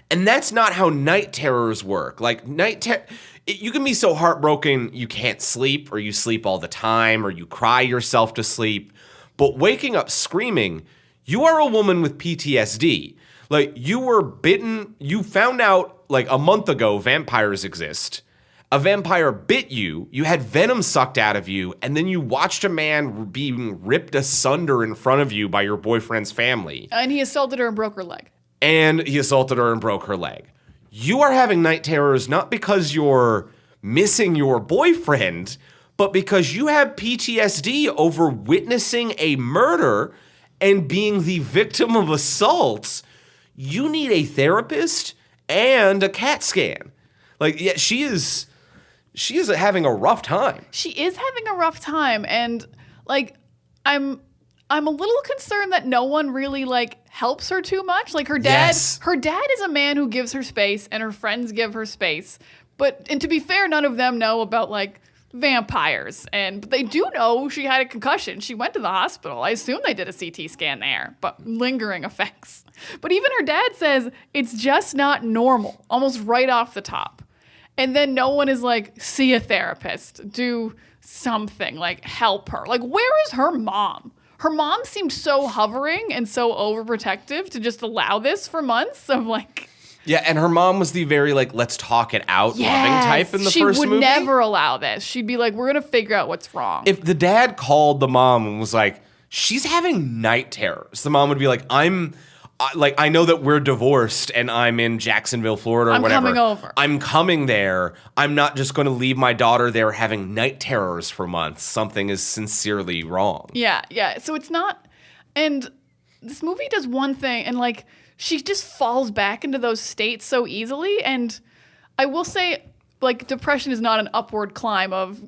And that's not how night terrors work. Like, you can be so heartbroken you can't sleep, or you sleep all the time, or you cry yourself to sleep. But waking up screaming, you are a woman with PTSD. Like, you were bitten, you found out like a month ago vampires exist. A vampire bit you, you had venom sucked out of you, and then you watched a man being ripped asunder in front of you by your boyfriend's family. And he assaulted her and broke her leg. You are having night terrors not because you're missing your boyfriend, but because you have PTSD over witnessing a murder and being the victim of assault. You need a therapist and a CAT scan. Like, yeah, she is having a rough time. She is having a rough time, and like I'm a little concerned that no one really like helps her too much. Like her dad is a man who gives her space, and her friends give her space. And to be fair, none of them know about like vampires, but they do know she had a concussion. She went to the hospital. I assume they did a CT scan there, but lingering effects. But even her dad says it's just not normal, almost right off the top. And then no one is like, see a therapist, do something, like help her. Like, where is her mom? Her mom seemed so hovering and so overprotective to just allow this for months. I'm like... Yeah, and her mom was the very, like, let's talk it out loving type in the first movie. She would never allow this. She'd be like, we're going to figure out what's wrong. If the dad called the mom and was like, she's having night terrors, the mom would be like, I know that we're divorced and I'm in Jacksonville, Florida, or whatever. I'm coming over. I'm coming there. I'm not just going to leave my daughter there having night terrors for months. Something is sincerely wrong. Yeah. So it's not... And this movie does one thing, and like she just falls back into those states so easily. And I will say, like, depression is not an upward climb of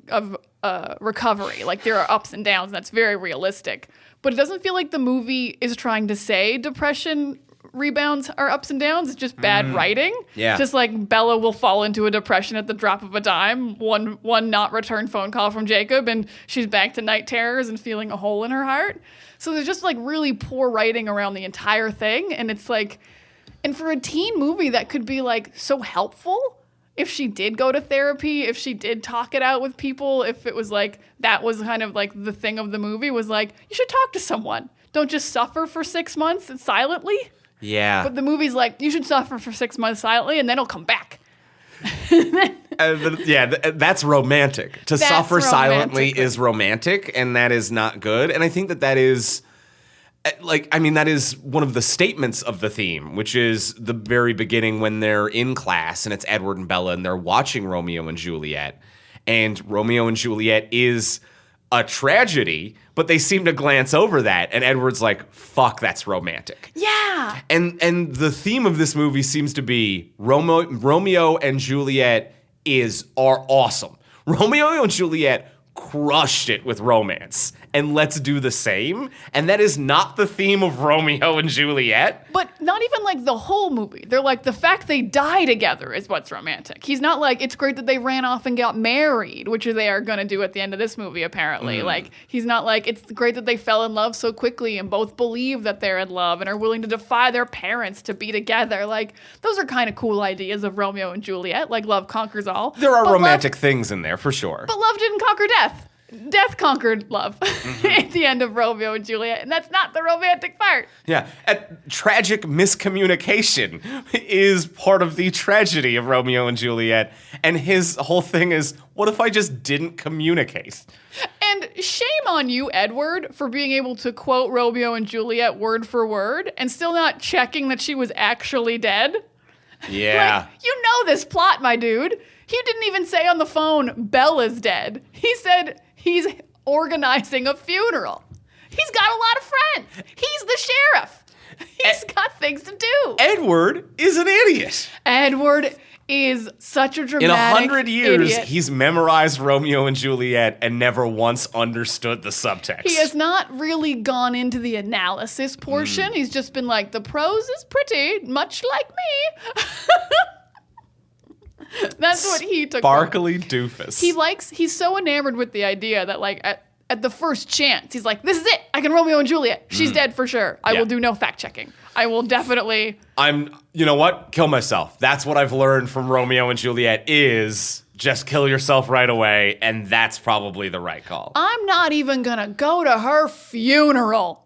recovery. Like, there are ups and downs, and that's very realistic. But it doesn't feel like the movie is trying to say depression rebounds are ups and downs. It's just bad writing. Yeah. Just like Bella will fall into a depression at the drop of a dime. One not returned phone call from Jacob, and she's back to night terrors and feeling a hole in her heart. So there's just like really poor writing around the entire thing. And it's like, and for a teen movie that could be like so helpful if she did go to therapy, if she did talk it out with people, if it was like, that was kind of like the thing of the movie was like, you should talk to someone. Don't just suffer for 6 months silently. Yeah. But the movie's like, you should suffer for 6 months silently, and then it'll come back. That's romantic. To suffer silently is romantic, and that is not good. And I think that is, that is one of the statements of the theme, which is the very beginning when they're in class, and it's Edward and Bella, and they're watching Romeo and Juliet. And Romeo and Juliet is a tragedy, but they seem to glance over that, and Edward's like, fuck, that's romantic. Yeah. And the theme of this movie seems to be Romeo and Juliet are awesome. Romeo and Juliet crushed it with romance, and let's do the same. And that is not the theme of Romeo and Juliet. But not even like the whole movie. They're like, the fact they die together is what's romantic. He's not like, it's great that they ran off and got married, which they are going to do at the end of this movie, apparently. Like, he's not like, it's great that they fell in love so quickly and both believe that they're in love and are willing to defy their parents to be together. Like, those are kind of cool ideas of Romeo and Juliet. Like, love conquers all. There are romantic things in there, for sure. But love didn't conquer death. Death conquered love at the end of Romeo and Juliet, and that's not the romantic part. Yeah, tragic miscommunication is part of the tragedy of Romeo and Juliet, and his whole thing is, what if I just didn't communicate? And shame on you, Edward, for being able to quote Romeo and Juliet word for word and still not checking that she was actually dead. Yeah. Like, you know this plot, my dude. He didn't even say on the phone, Bella's dead. He said he's organizing a funeral. He's got a lot of friends. He's the sheriff. He's got things to do. Edward is an idiot. Edward is such a dramatic In 100 years, idiot. He's memorized Romeo and Juliet and never once understood the subtext. He has not really gone into the analysis portion. He's just been like, the prose is pretty, much like me. That's what he took. Sparkly doofus. He's so enamored with the idea that like at the first chance, he's like, this is it. I can Romeo and Juliet. She's dead for sure. I will do no fact checking. I will definitely. You know what? Kill myself. That's what I've learned from Romeo and Juliet is just kill yourself right away. And that's probably the right call. I'm not even gonna go to her funeral.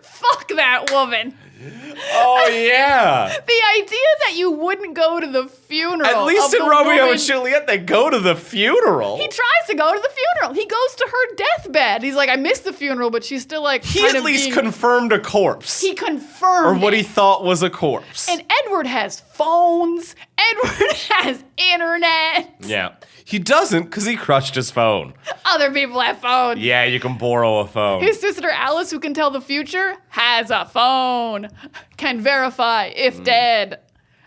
Fuck that woman. Oh, yeah. The idea that you wouldn't go to the funeral. At least in Romeo and Juliet, they go to the funeral. He tries to go to the funeral. He goes to her deathbed. He's like, I missed the funeral, but she's still like, he at least confirmed a corpse. He confirmed or what he thought was a corpse. And Edward has phones. Edward has internet. Yeah. He doesn't because he crushed his phone. Other people have phones. Yeah, you can borrow a phone. His sister Alice, who can tell the future, has a phone. Can verify if dead.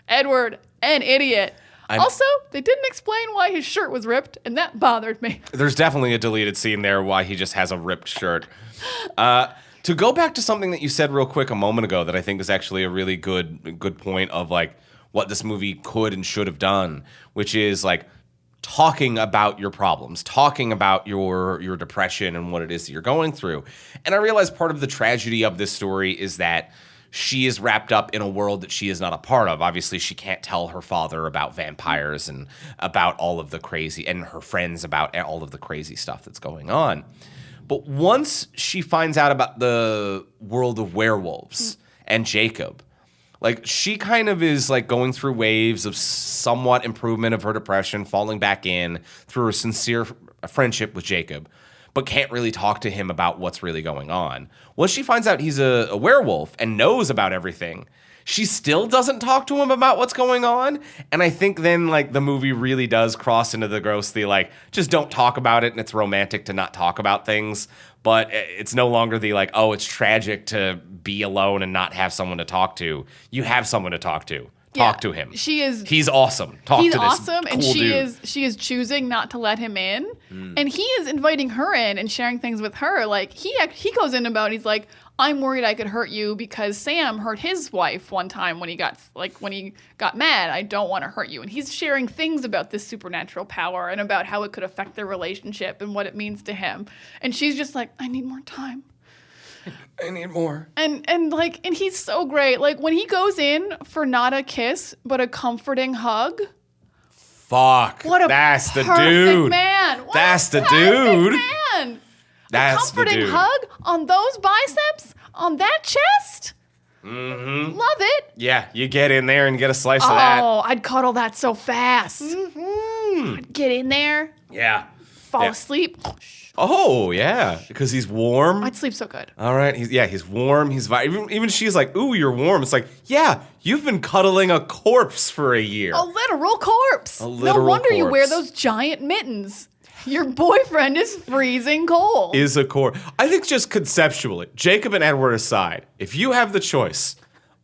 Edward, an idiot. Also, they didn't explain why his shirt was ripped, and that bothered me. There's definitely a deleted scene there why he just has a ripped shirt. To go back to something that you said real quick a moment ago that I think is actually a really good point of like what this movie could and should have done, which is like talking about your problems, talking about your depression and what it is that you're going through. And I realize part of the tragedy of this story is that she is wrapped up in a world that she is not a part of. Obviously, she can't tell her father about vampires and about all of the crazy, and her friends about all of the crazy stuff that's going on. But once she finds out about the world of werewolves and Jacob, like she kind of is like going through waves of somewhat improvement of her depression, falling back in through a sincere friendship with Jacob, but can't really talk to him about what's really going on. Once she finds out he's a werewolf and knows about everything, she still doesn't talk to him about what's going on. And I think then like the movie really does cross into the grossly like, just don't talk about it, and it's romantic to not talk about things. But it's no longer the like, oh, it's tragic to be alone and not have someone to talk to. You have someone to talk to. Talk to him. He's awesome. He's awesome, cool and dude. she is choosing not to let him in, and he is inviting her in and sharing things with her. Like he goes in about, he's like, I'm worried I could hurt you because Sam hurt his wife one time when he got mad. I don't want to hurt you, and he's sharing things about this supernatural power and about how it could affect their relationship and what it means to him. And she's just like, I need more time. I need more. And he's so great. Like when he goes in for not a kiss but a comforting hug. Fuck. That's the dude. Man. That's the dude. Man. That's a comforting the dude. hug on those biceps, on that chest. Mm-hmm. Love it. Yeah, you get in there and get a slice of that. Oh, I'd cuddle that so fast. Mm-hmm. I'd get in there. Yeah. Fall asleep. Oh, yeah, because he's warm. I'd sleep so good. All right, he's warm. He's even she's like, ooh, you're warm. It's like, yeah, you've been cuddling a corpse for a year. A literal corpse. No wonder you wear those giant mittens. Your boyfriend is freezing cold. Is a corpse. I think just conceptually, Jacob and Edward aside, if you have the choice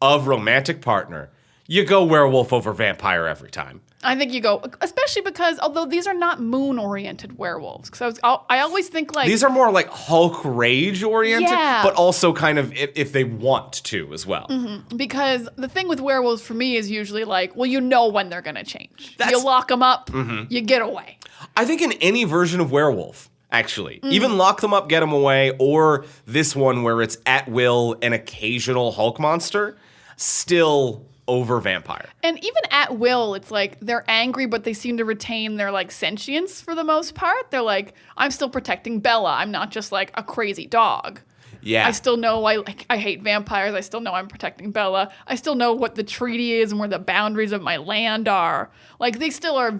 of romantic partner, you go werewolf over vampire every time. I think you go, especially because although these are not moon-oriented werewolves, because I always think like these are more like Hulk rage-oriented, yeah. but also kind of if they want to as well. Mm-hmm. Because the thing with werewolves for me is usually like, well, you know when they're going to change. You lock them up, you get away. I think in any version of werewolf, actually, even lock them up, get them away, or this one where it's at will an occasional Hulk monster, still over vampire. And even at will, it's like they're angry, but they seem to retain their like sentience for the most part. They're like, I'm still protecting Bella. I'm not just like a crazy dog. Yeah. I still know I hate vampires. I still know I'm protecting Bella. I still know what the treaty is and where the boundaries of my land are. Like they still are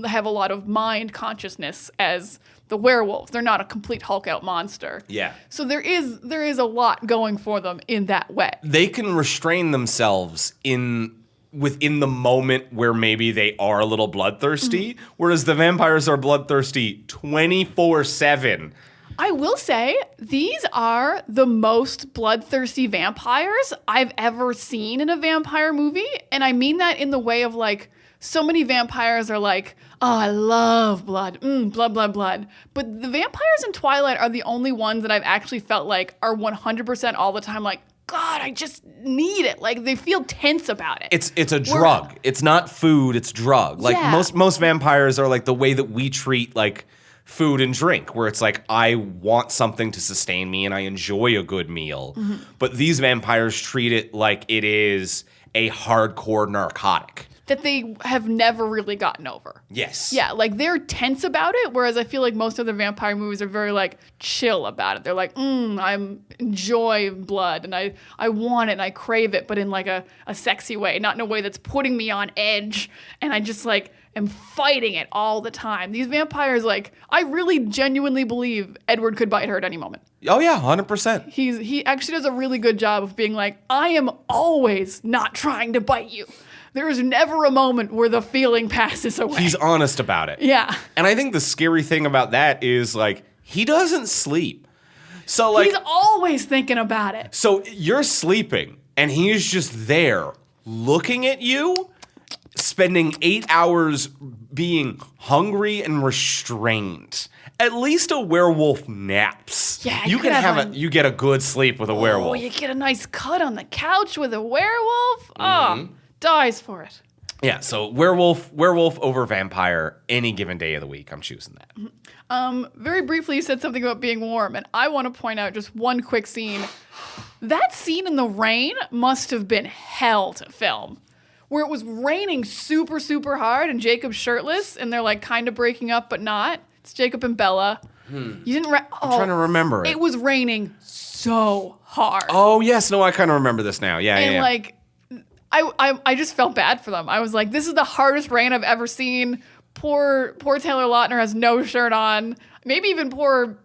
have a lot of mind consciousness as the werewolves. They're not a complete Hulk out monster. Yeah. So there is a lot going for them in that way. They can restrain themselves within the moment where maybe they are a little bloodthirsty, whereas the vampires are bloodthirsty 24/7. I will say, these are the most bloodthirsty vampires I've ever seen in a vampire movie. And I mean that in the way of like, so many vampires are like, oh, I love blood. Blood, blood, blood. But the vampires in Twilight are the only ones that I've actually felt like are 100% all the time like, God, I just need it. Like they feel tense about it. It's a drug. It's not food, it's drug. Like most vampires are like the way that we treat like food and drink, where it's like, I want something to sustain me and I enjoy a good meal. But these vampires treat it like it is a hardcore narcotic that they have never really gotten over. Yes. Yeah, like they're tense about it, whereas I feel like most of the vampire movies are very like chill about it. They're like, I enjoy blood and I want it and I crave it, but in like a sexy way, not in a way that's putting me on edge and I just like am fighting it all the time. These vampires, like, I really genuinely believe Edward could bite her at any moment. Oh yeah, 100%. He actually does a really good job of being like, I am always not trying to bite you. There is never a moment where the feeling passes away. He's honest about it. Yeah. And I think the scary thing about that is like, he doesn't sleep. So like, he's always thinking about it. So you're sleeping and he's just there looking at you, spending 8 hours being hungry and restrained. At least a werewolf naps. Yeah, you you get a good sleep with a werewolf. Oh, you get a nice cut on the couch with a werewolf. Oh, dies for it. Yeah, so werewolf over vampire any given day of the week. I'm choosing that. Very briefly, you said something about being warm, and I want to point out just one quick scene. That scene in the rain must have been hell to film. Where it was raining super, super hard and Jacob's shirtless and they're like kind of breaking up but not. It's Jacob and Bella. You didn't I'm trying to remember it. It was raining so hard. Oh, yes. No, I kind of remember this now. Yeah, and yeah. like, I just felt bad for them. I was like, this is the hardest rain I've ever seen. Poor Taylor Lautner has no shirt on. Maybe even poor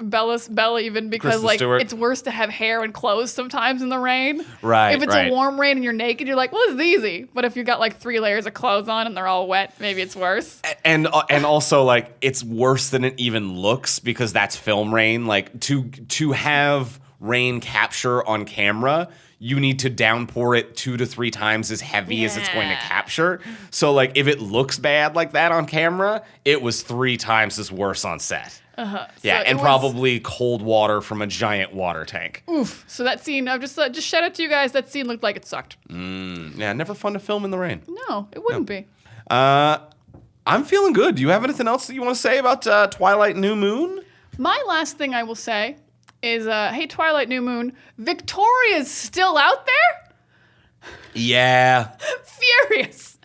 Bella even because Kristen like Stewart. it's worse to have hair and clothes sometimes in the rain. Right, If it's right. a warm rain and you're naked, you're like, well, it's easy. But if you got like 3 layers of clothes on and they're all wet, maybe it's worse. And also like it's worse than it even looks because that's film rain. Like to have rain capture on camera, you need to downpour it 2 to 3 times as heavy as it's going to Yeah. capture. So like if it looks bad like that on camera, it was 3 times as worse on set. Yeah, So and it was- probably cold water from a giant water tank. Oof. So that scene, I've just shout out to you guys. That scene looked like it sucked. Yeah, never fun to film in the rain. No, it wouldn't be. I'm feeling good. Do you have anything else that you want to say about Twilight New Moon? My last thing I will say is, hey, Twilight New Moon, Victoria's still out there? Yeah. Furious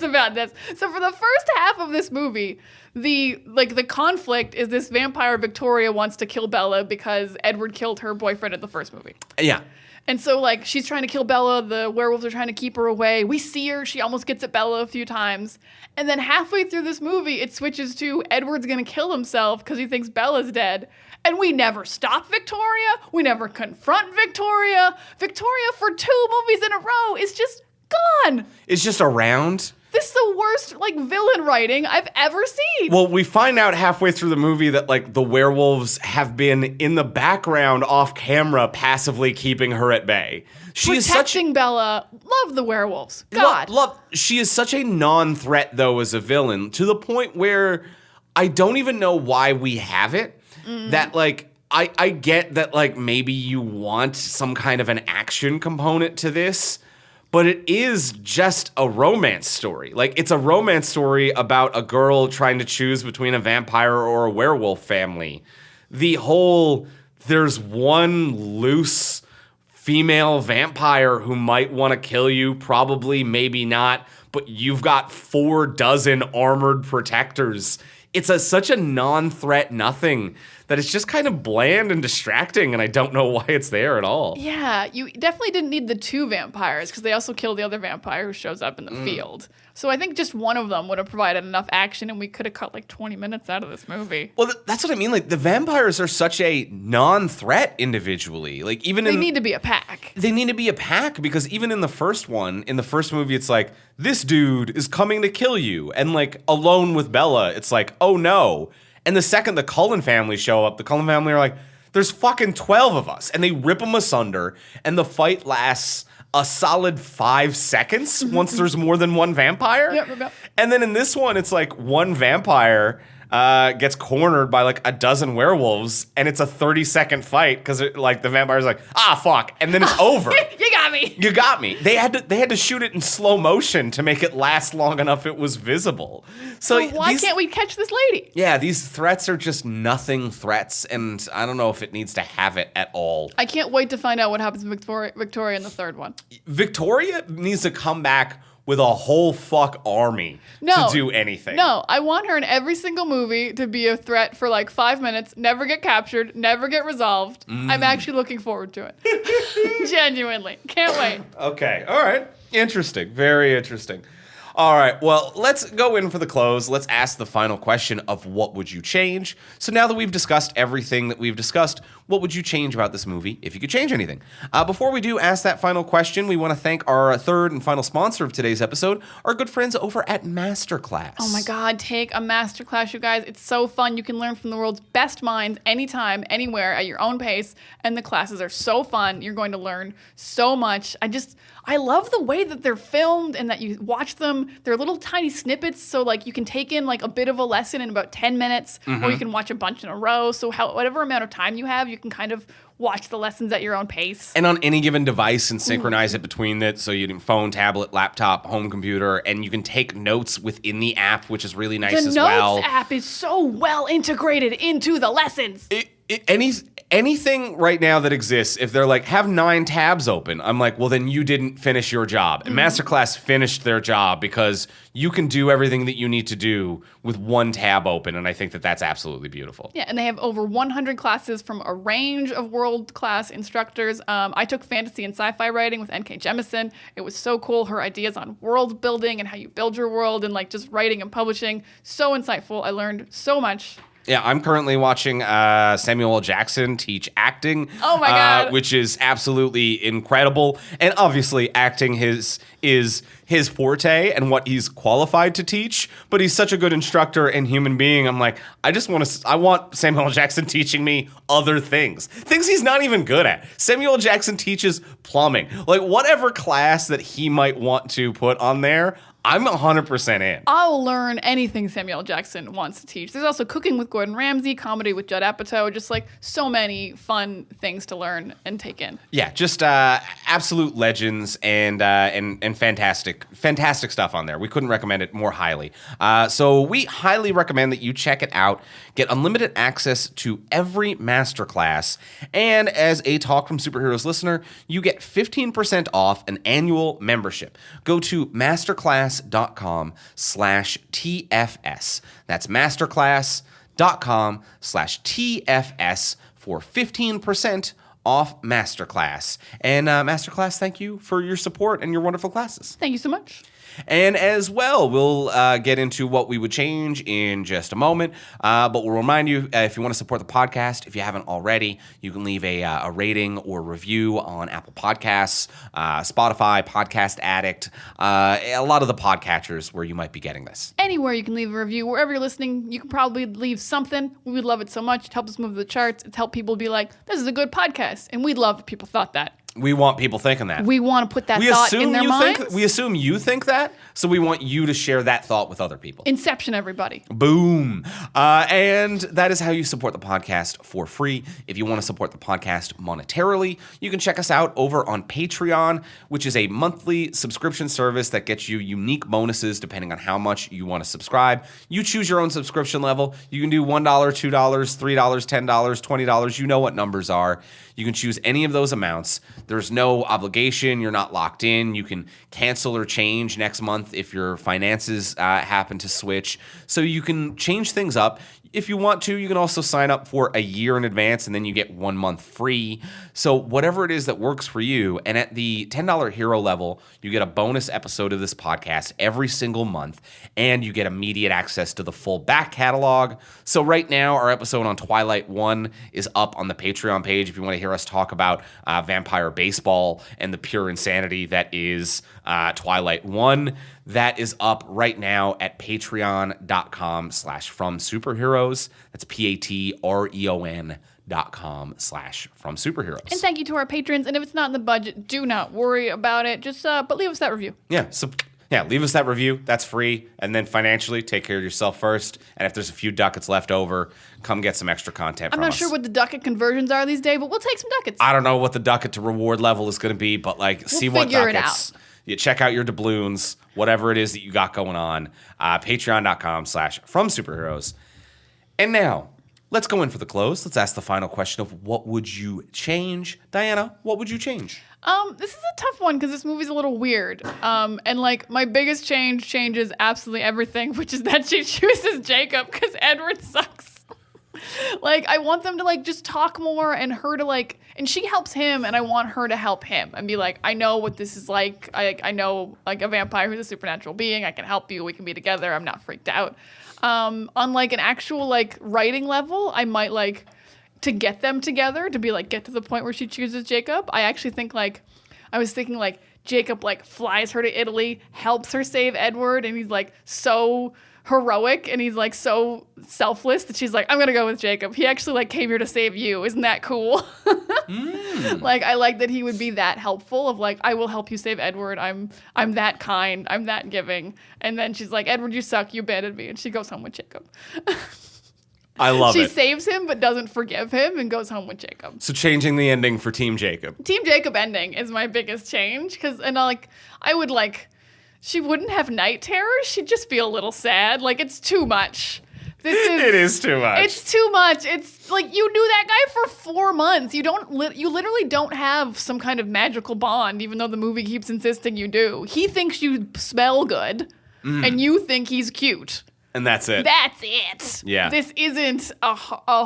about this. So for the first half of this movie, the conflict is this vampire Victoria wants to kill Bella because Edward killed her boyfriend in the first movie. Yeah. And so, like, she's trying to kill Bella. The werewolves are trying to keep her away. We see her. She almost gets at Bella a few times. And then halfway through this movie, it switches to Edward's going to kill himself because he thinks Bella's dead. And we never stop Victoria. We never confront Victoria. Victoria, for 2 movies in a row, is just gone. It's just around. This is the worst, like, villain writing I've ever seen. Well, we find out halfway through the movie that like the werewolves have been in the background off camera passively keeping her at bay. She is such Protecting Bella. Love the werewolves. God. She is such a non-threat though as a villain to the point where I don't even know why we have it. That like I get that like maybe you want some kind of an action component to this. But it is just a romance story. Like, it's a romance story about a girl trying to choose between a vampire or a werewolf family. The whole, there's one loose female vampire who might want to kill you, probably, maybe not, but you've got 4 dozen armored protectors. It's such a non-threat nothing that it's just kind of bland and distracting, and I don't know why it's there at all. Yeah, you definitely didn't need the 2 vampires because they also kill the other vampire who shows up in the field. So I think just one of them would have provided enough action and we could have cut like 20 minutes out of this movie. Well, that's what I mean. Like, the vampires are such a non-threat individually. Like, even They need to be a pack. They need to be a pack because even in the first movie, it's like, this dude is coming to kill you. And like, alone with Bella, it's like, oh no. And the second the Cullen family show up, the Cullen family are like, there's fucking 12 of us. And they rip them asunder. And the fight lasts a solid 5 seconds once there's more than one vampire. Yep. And then in this one, it's like one vampire gets cornered by like a dozen werewolves, and it's a 30-second fight because like the vampire's like, fuck, and then it's over. You got me. You got me. They had to shoot it in slow motion to make it last long enough it was visible. So Why can't we catch this lady? Yeah, these threats are just nothing threats, and I don't know if it needs to have it at all. I can't wait to find out what happens to Victoria in the third one. Victoria needs to come back with a whole fuck army to do anything. No, I want her in every single movie to be a threat for like 5 minutes, never get captured, never get resolved. I'm actually looking forward to it. Genuinely. Can't wait. Okay, all right. Interesting. Very interesting. All right, well, let's go in for the close. Let's ask the final question of what would you change? So now that we've discussed everything that we've discussed, what would you change about this movie if you could change anything? Before we do ask that final question, we want to thank our third and final sponsor of today's episode, our good friends over at Masterclass. Oh my God, take a masterclass, you guys. It's so fun. You can learn from the world's best minds anytime, anywhere, at your own pace. And the classes are so fun. You're going to learn so much. I love the way that they're filmed and that you watch them. They're little tiny snippets, so like you can take in like a bit of a lesson in about 10 minutes, or you can watch a bunch in a row. So whatever amount of time you have, you can kind of watch the lessons at your own pace. And on any given device and synchronize it between it. So you can phone, tablet, laptop, home computer, and you can take notes within the app, which is really nice as well. The Notes app is so well integrated into the lessons. Anything right now that exists, if they're like, have 9 tabs open, I'm like, well, then you didn't finish your job. And Masterclass finished their job because you can do everything that you need to do with 1 tab open. And I think that that's absolutely beautiful. Yeah, and they have over 100 classes from a range of world-class instructors. I took fantasy and sci-fi writing with N.K. Jemisin. It was so cool. Her ideas on world building and how you build your world and like just writing and publishing. So insightful. I learned so much. Yeah, I'm currently watching Samuel L. Jackson teach acting. Oh my God. Which is absolutely incredible. And obviously, acting is his forte and what he's qualified to teach. But he's such a good instructor and human being. I'm like, I want Samuel L. Jackson teaching me other things he's not even good at. Samuel L. Jackson teaches plumbing. Like, whatever class that he might want to put on there, I'm 100% in. I'll learn anything Samuel L. Jackson wants to teach. There's also cooking with Gordon Ramsay, comedy with Judd Apatow, just like so many fun things to learn and take in. Yeah, just absolute legends and fantastic stuff on there. We couldn't recommend it more highly. So we highly recommend that you check it out. Get unlimited access to every masterclass. And as a Talk from Superheroes listener, you get 15% off an annual membership. Go to masterclass.com/TFS. That's masterclass.com/TFS for 15% off Masterclass. And Masterclass, thank you for your support and your wonderful classes. Thank you so much. And as well, we'll get into what we would change in just a moment. But we'll remind you, if you want to support the podcast, if you haven't already, you can leave a rating or review on Apple Podcasts, Spotify, Podcast Addict, a lot of the podcatchers where you might be getting this. Anywhere you can leave a review. Wherever you're listening, you can probably leave something. We would love it so much. It helps us move the charts. It's helped people be like, this is a good podcast. And we'd love if people thought that. We want people thinking that. We want to put that thought in their minds. We assume you think that, so we want you to share that thought with other people. Inception, everybody. Boom. And that is how you support the podcast for free. If you want to support the podcast monetarily, you can check us out over on Patreon, which is a monthly subscription service that gets you unique bonuses depending on how much you want to subscribe. You choose your own subscription level. You can do $1, $2, $3, $10, $20. You know what numbers are. You can choose any of those amounts. There's no obligation. You're not locked in. You can cancel or change next month if your finances happen to switch. So you can change things up. If you want to, you can also sign up for a year in advance, and then you get 1 month free. So whatever it is that works for you. And at the $10 hero level, you get a bonus episode of this podcast every single month, and you get immediate access to the full back catalog. So right now, our episode on Twilight 1 is up on the Patreon page if you want to hear us talk about vampire baseball and the pure insanity that is Twilight 1. That is up right now at patreon.com/fromsuperheroes. That's patreon.com/fromsuperheroes. And thank you to our patrons. And if it's not in the budget, do not worry about it. Just but leave us that review. Yeah, leave us that review. That's free. And then financially, take care of yourself first. And if there's a few ducats left over, come get some extra content from us. I'm not sure what the ducat conversions are these days, but we'll take some ducats. I don't know what the ducat to reward level is going to be, but see what figure ducats. It out. You check out your doubloons, whatever it is that you got going on. Patreon.com/fromsuperheroes. And now, let's go in for the close. Let's ask the final question of what would you change? Diana, what would you change? This is a tough one because this movie's a little weird. And my biggest changes absolutely everything, which is that she chooses Jacob because Edward sucks. I want them to just talk more and her to and she helps him and I want her to help him and be like, I know what this is like. I know a vampire who's a supernatural being. I can help you. We can be together. I'm not freaked out. On an actual writing level, I might to get them together to be get to the point where she chooses Jacob. I actually think I was thinking Jacob flies her to Italy, helps her save Edward, and he's so heroic and he's so selfless that she's I'm gonna go with Jacob. He actually came here to save you. Isn't that cool? I like that he would be that helpful of I will help you save Edward. I'm that kind. I'm that giving. And then she's Edward, you suck. You abandoned me. And she goes home with Jacob. I love it. She saves him but doesn't forgive him and goes home with Jacob. So changing the ending for Team Jacob. Team Jacob ending is my biggest change because I would she wouldn't have night terrors. She'd just be a little sad. It's too much. It is too much. It's too much. It's you knew that guy for 4 months. You literally don't have some kind of magical bond, even though the movie keeps insisting you do. He thinks you smell good, and you think he's cute. And that's it. That's it. Yeah. This isn't a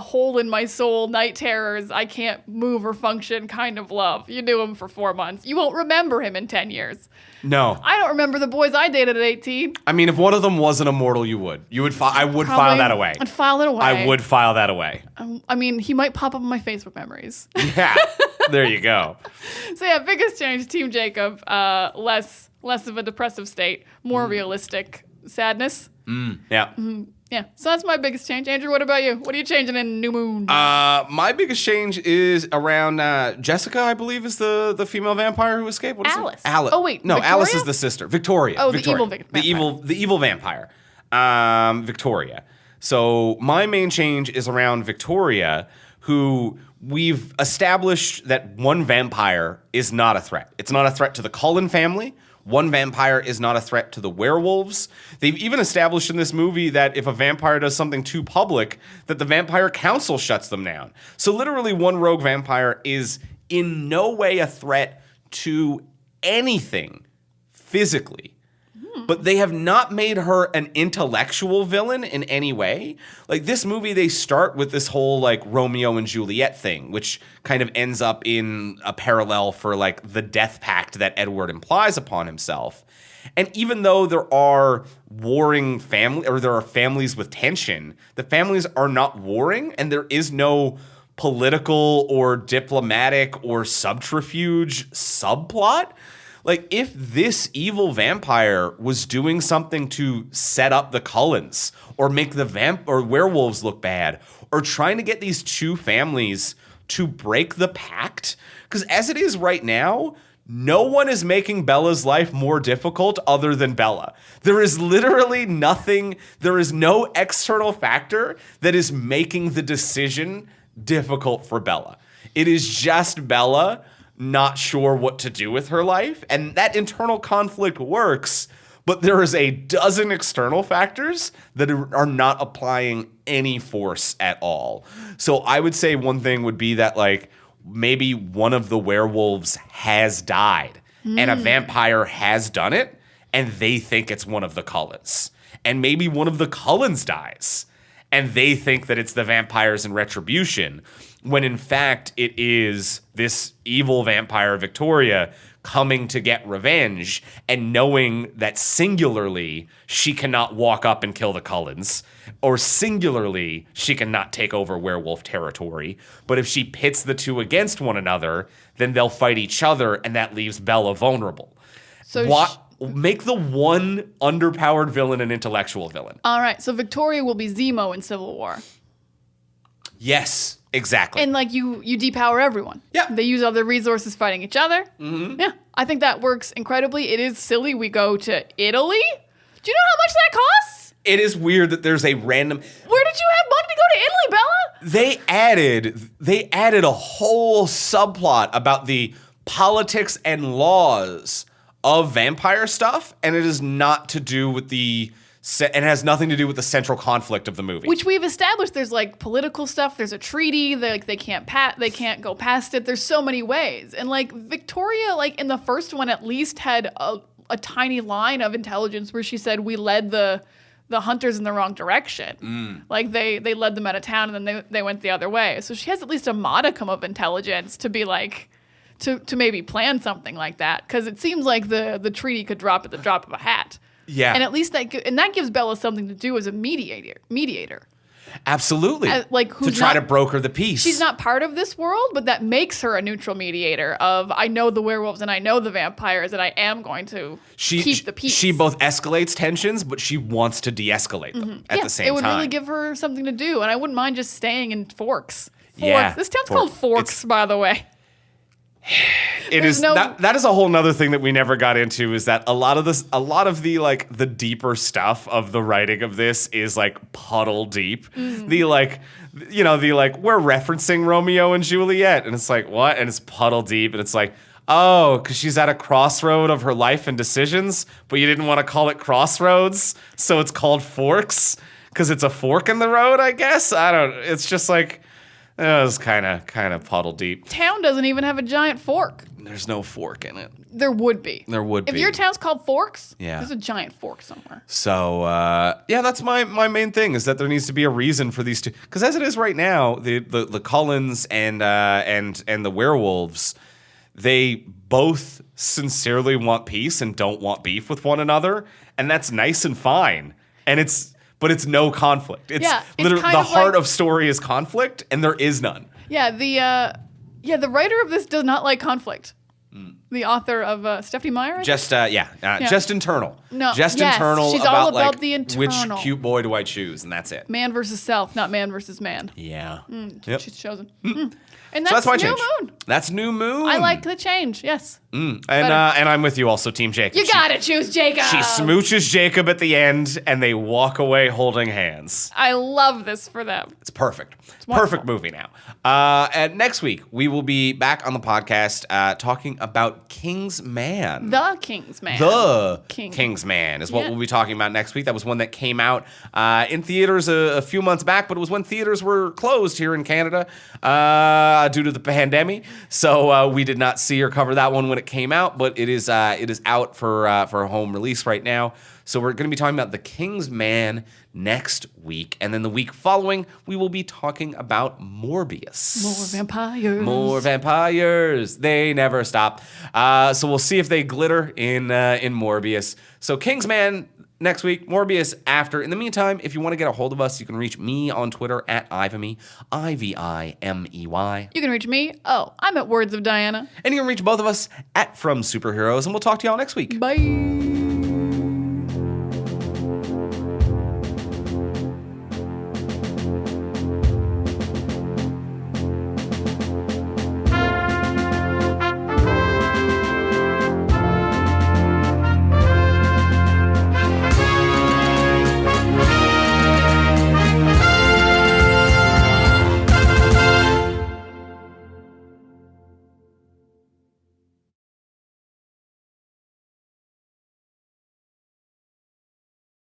hole in my soul, night terrors, I can't move or function kind of love. You knew him for 4 months. You won't remember him in 10 years. No. I don't remember the boys I dated at 18. I mean, if one of them wasn't immortal, you would. I would file that away. I'd file it away. I would file that away. I mean, he might pop up in my Facebook memories. Yeah. There you go. So yeah, biggest change, Team Jacob. Less of a depressive state, more realistic sadness. Yeah. Yeah, so that's my biggest change. Andrew, what about you? What are you changing in New Moon? My biggest change is around Jessica, I believe, is the female vampire who escaped. What is Alice. it? Alice. Oh, wait, no, Victoria? Alice is the sister. Victoria. Oh, Victoria. The evil vampire. Victoria. So my main change is around Victoria, who we've established that one vampire is not a threat. It's not a threat to the Cullen family. One vampire is not a threat to the werewolves. They've even established in this movie that if a vampire does something too public, that the vampire council shuts them down. So literally one rogue vampire is in no way a threat to anything physically. But they have not made her an intellectual villain in any way. Like this movie, they start with this whole like Romeo and Juliet thing, which kind of ends up in a parallel for like the death pact that Edward implies upon himself. And even though there are warring there are families with tension, the families are not warring, and there is no political or diplomatic or subterfuge subplot. Like, if this evil vampire was doing something to set up the Cullens or make the werewolves look bad or trying to get these two families to break the pact, because as it is right now, no one is making Bella's life more difficult other than Bella. There is literally nothing, there is no external factor that is making the decision difficult for Bella. It is just Bella not sure what to do with her life, and that internal conflict works, but there is a dozen external factors that are not applying any force at all. So I would say one thing would be that like maybe one of the werewolves has died and a vampire has done it, and they think it's one of the Cullens. And maybe one of the Cullens dies and they think that it's the vampires in retribution, when in fact it is this evil vampire Victoria coming to get revenge and knowing that singularly she cannot walk up and kill the Cullens, or singularly she cannot take over werewolf territory. But if she pits the two against one another, then they'll fight each other, and that leaves Bella vulnerable. So make the one underpowered villain an intellectual villain. All right, so Victoria will be Zemo in Civil War. Yes, exactly. And like you depower everyone. Yeah. They use other resources fighting each other. Mm-hmm. Yeah, I think that works incredibly. It is silly we go to Italy. Do you know how much that costs? It is weird that there's a random... Where did you have money to go to Italy, Bella? They added a whole subplot about the politics and laws of vampire stuff, and it is not to do with it has nothing to do with the central conflict of the movie. Which we've established. There's like political stuff. There's a treaty. They can't go past it. There's so many ways. And like Victoria, like in the first one at least, had a tiny line of intelligence where she said we led the hunters in the wrong direction. Like they led them out of town and then they went the other way. So she has at least a modicum of intelligence to be like to maybe plan something like that, because it seems like the treaty could drop at the drop of a hat. Yeah. And at least that gives Bella something to do as a mediator. Absolutely. To try to broker the peace. She's not part of this world, but that makes her a neutral mediator of, I know the werewolves and I know the vampires and I am going to keep the peace. She both escalates tensions, but she wants to de-escalate them at the same time. It would really give her something to do, and I wouldn't mind just staying in Forks. Yeah. This town's called Forks, by the way. It is that is a whole nother thing that we never got into, is that a lot of the like the deeper stuff of the writing of this is like puddle deep. The like, we're referencing Romeo and Juliet, and it's like, what? And it's puddle deep, and it's like, oh, because she's at a crossroad of her life and decisions, but you didn't want to call it Crossroads, so it's called Forks because it's a fork in the road, I guess. It's just like, was kind of puddle deep. Town doesn't even have a giant fork. There's no fork in it. There would be. If your town's called Forks, there's a giant fork somewhere. So, that's my main thing is that there needs to be a reason for these two. Because as it is right now, the Cullens and the Werewolves, they both sincerely want peace and don't want beef with one another, and that's nice and fine. But it's no conflict. It's literally the heart of story is conflict, and there is none. Yeah, the writer of this does not like conflict. The author of Stephanie Meyer? Just internal. No, just yes, internal. She's all about the internal. Which cute boy do I choose, and that's it. Man versus self, not man versus man. Yeah. She's chosen. And So that's my New change. Moon. That's New Moon. I like the change. Yes. And I'm with you also, Team Jacob. You gotta choose Jacob. She smooches Jacob at the end, and they walk away holding hands. I love this for them. It's perfect. It's wonderful. Perfect movie now. And next week, we will be back on the podcast talking about Kingsman. The Kingsman. The Kingsman is what we'll be talking about next week. That was one that came out in theaters a few months back, but it was when theaters were closed here in Canada due to the pandemic. So we did not see or cover that one when it came out, but it is out for a home release right now. So we're going to be talking about The Kingsman next week. And then the week following, we will be talking about Morbius. More vampires. More vampires. They never stop. So we'll see if they glitter in Morbius. So Kingsman next week, Morbius after. In the meantime, if you want to get a hold of us, you can reach me on Twitter at Ivimey, Ivimey. You can reach me. I'm at Words of Diana. And you can reach both of us at From Superheroes. And we'll talk to y'all next week. Bye.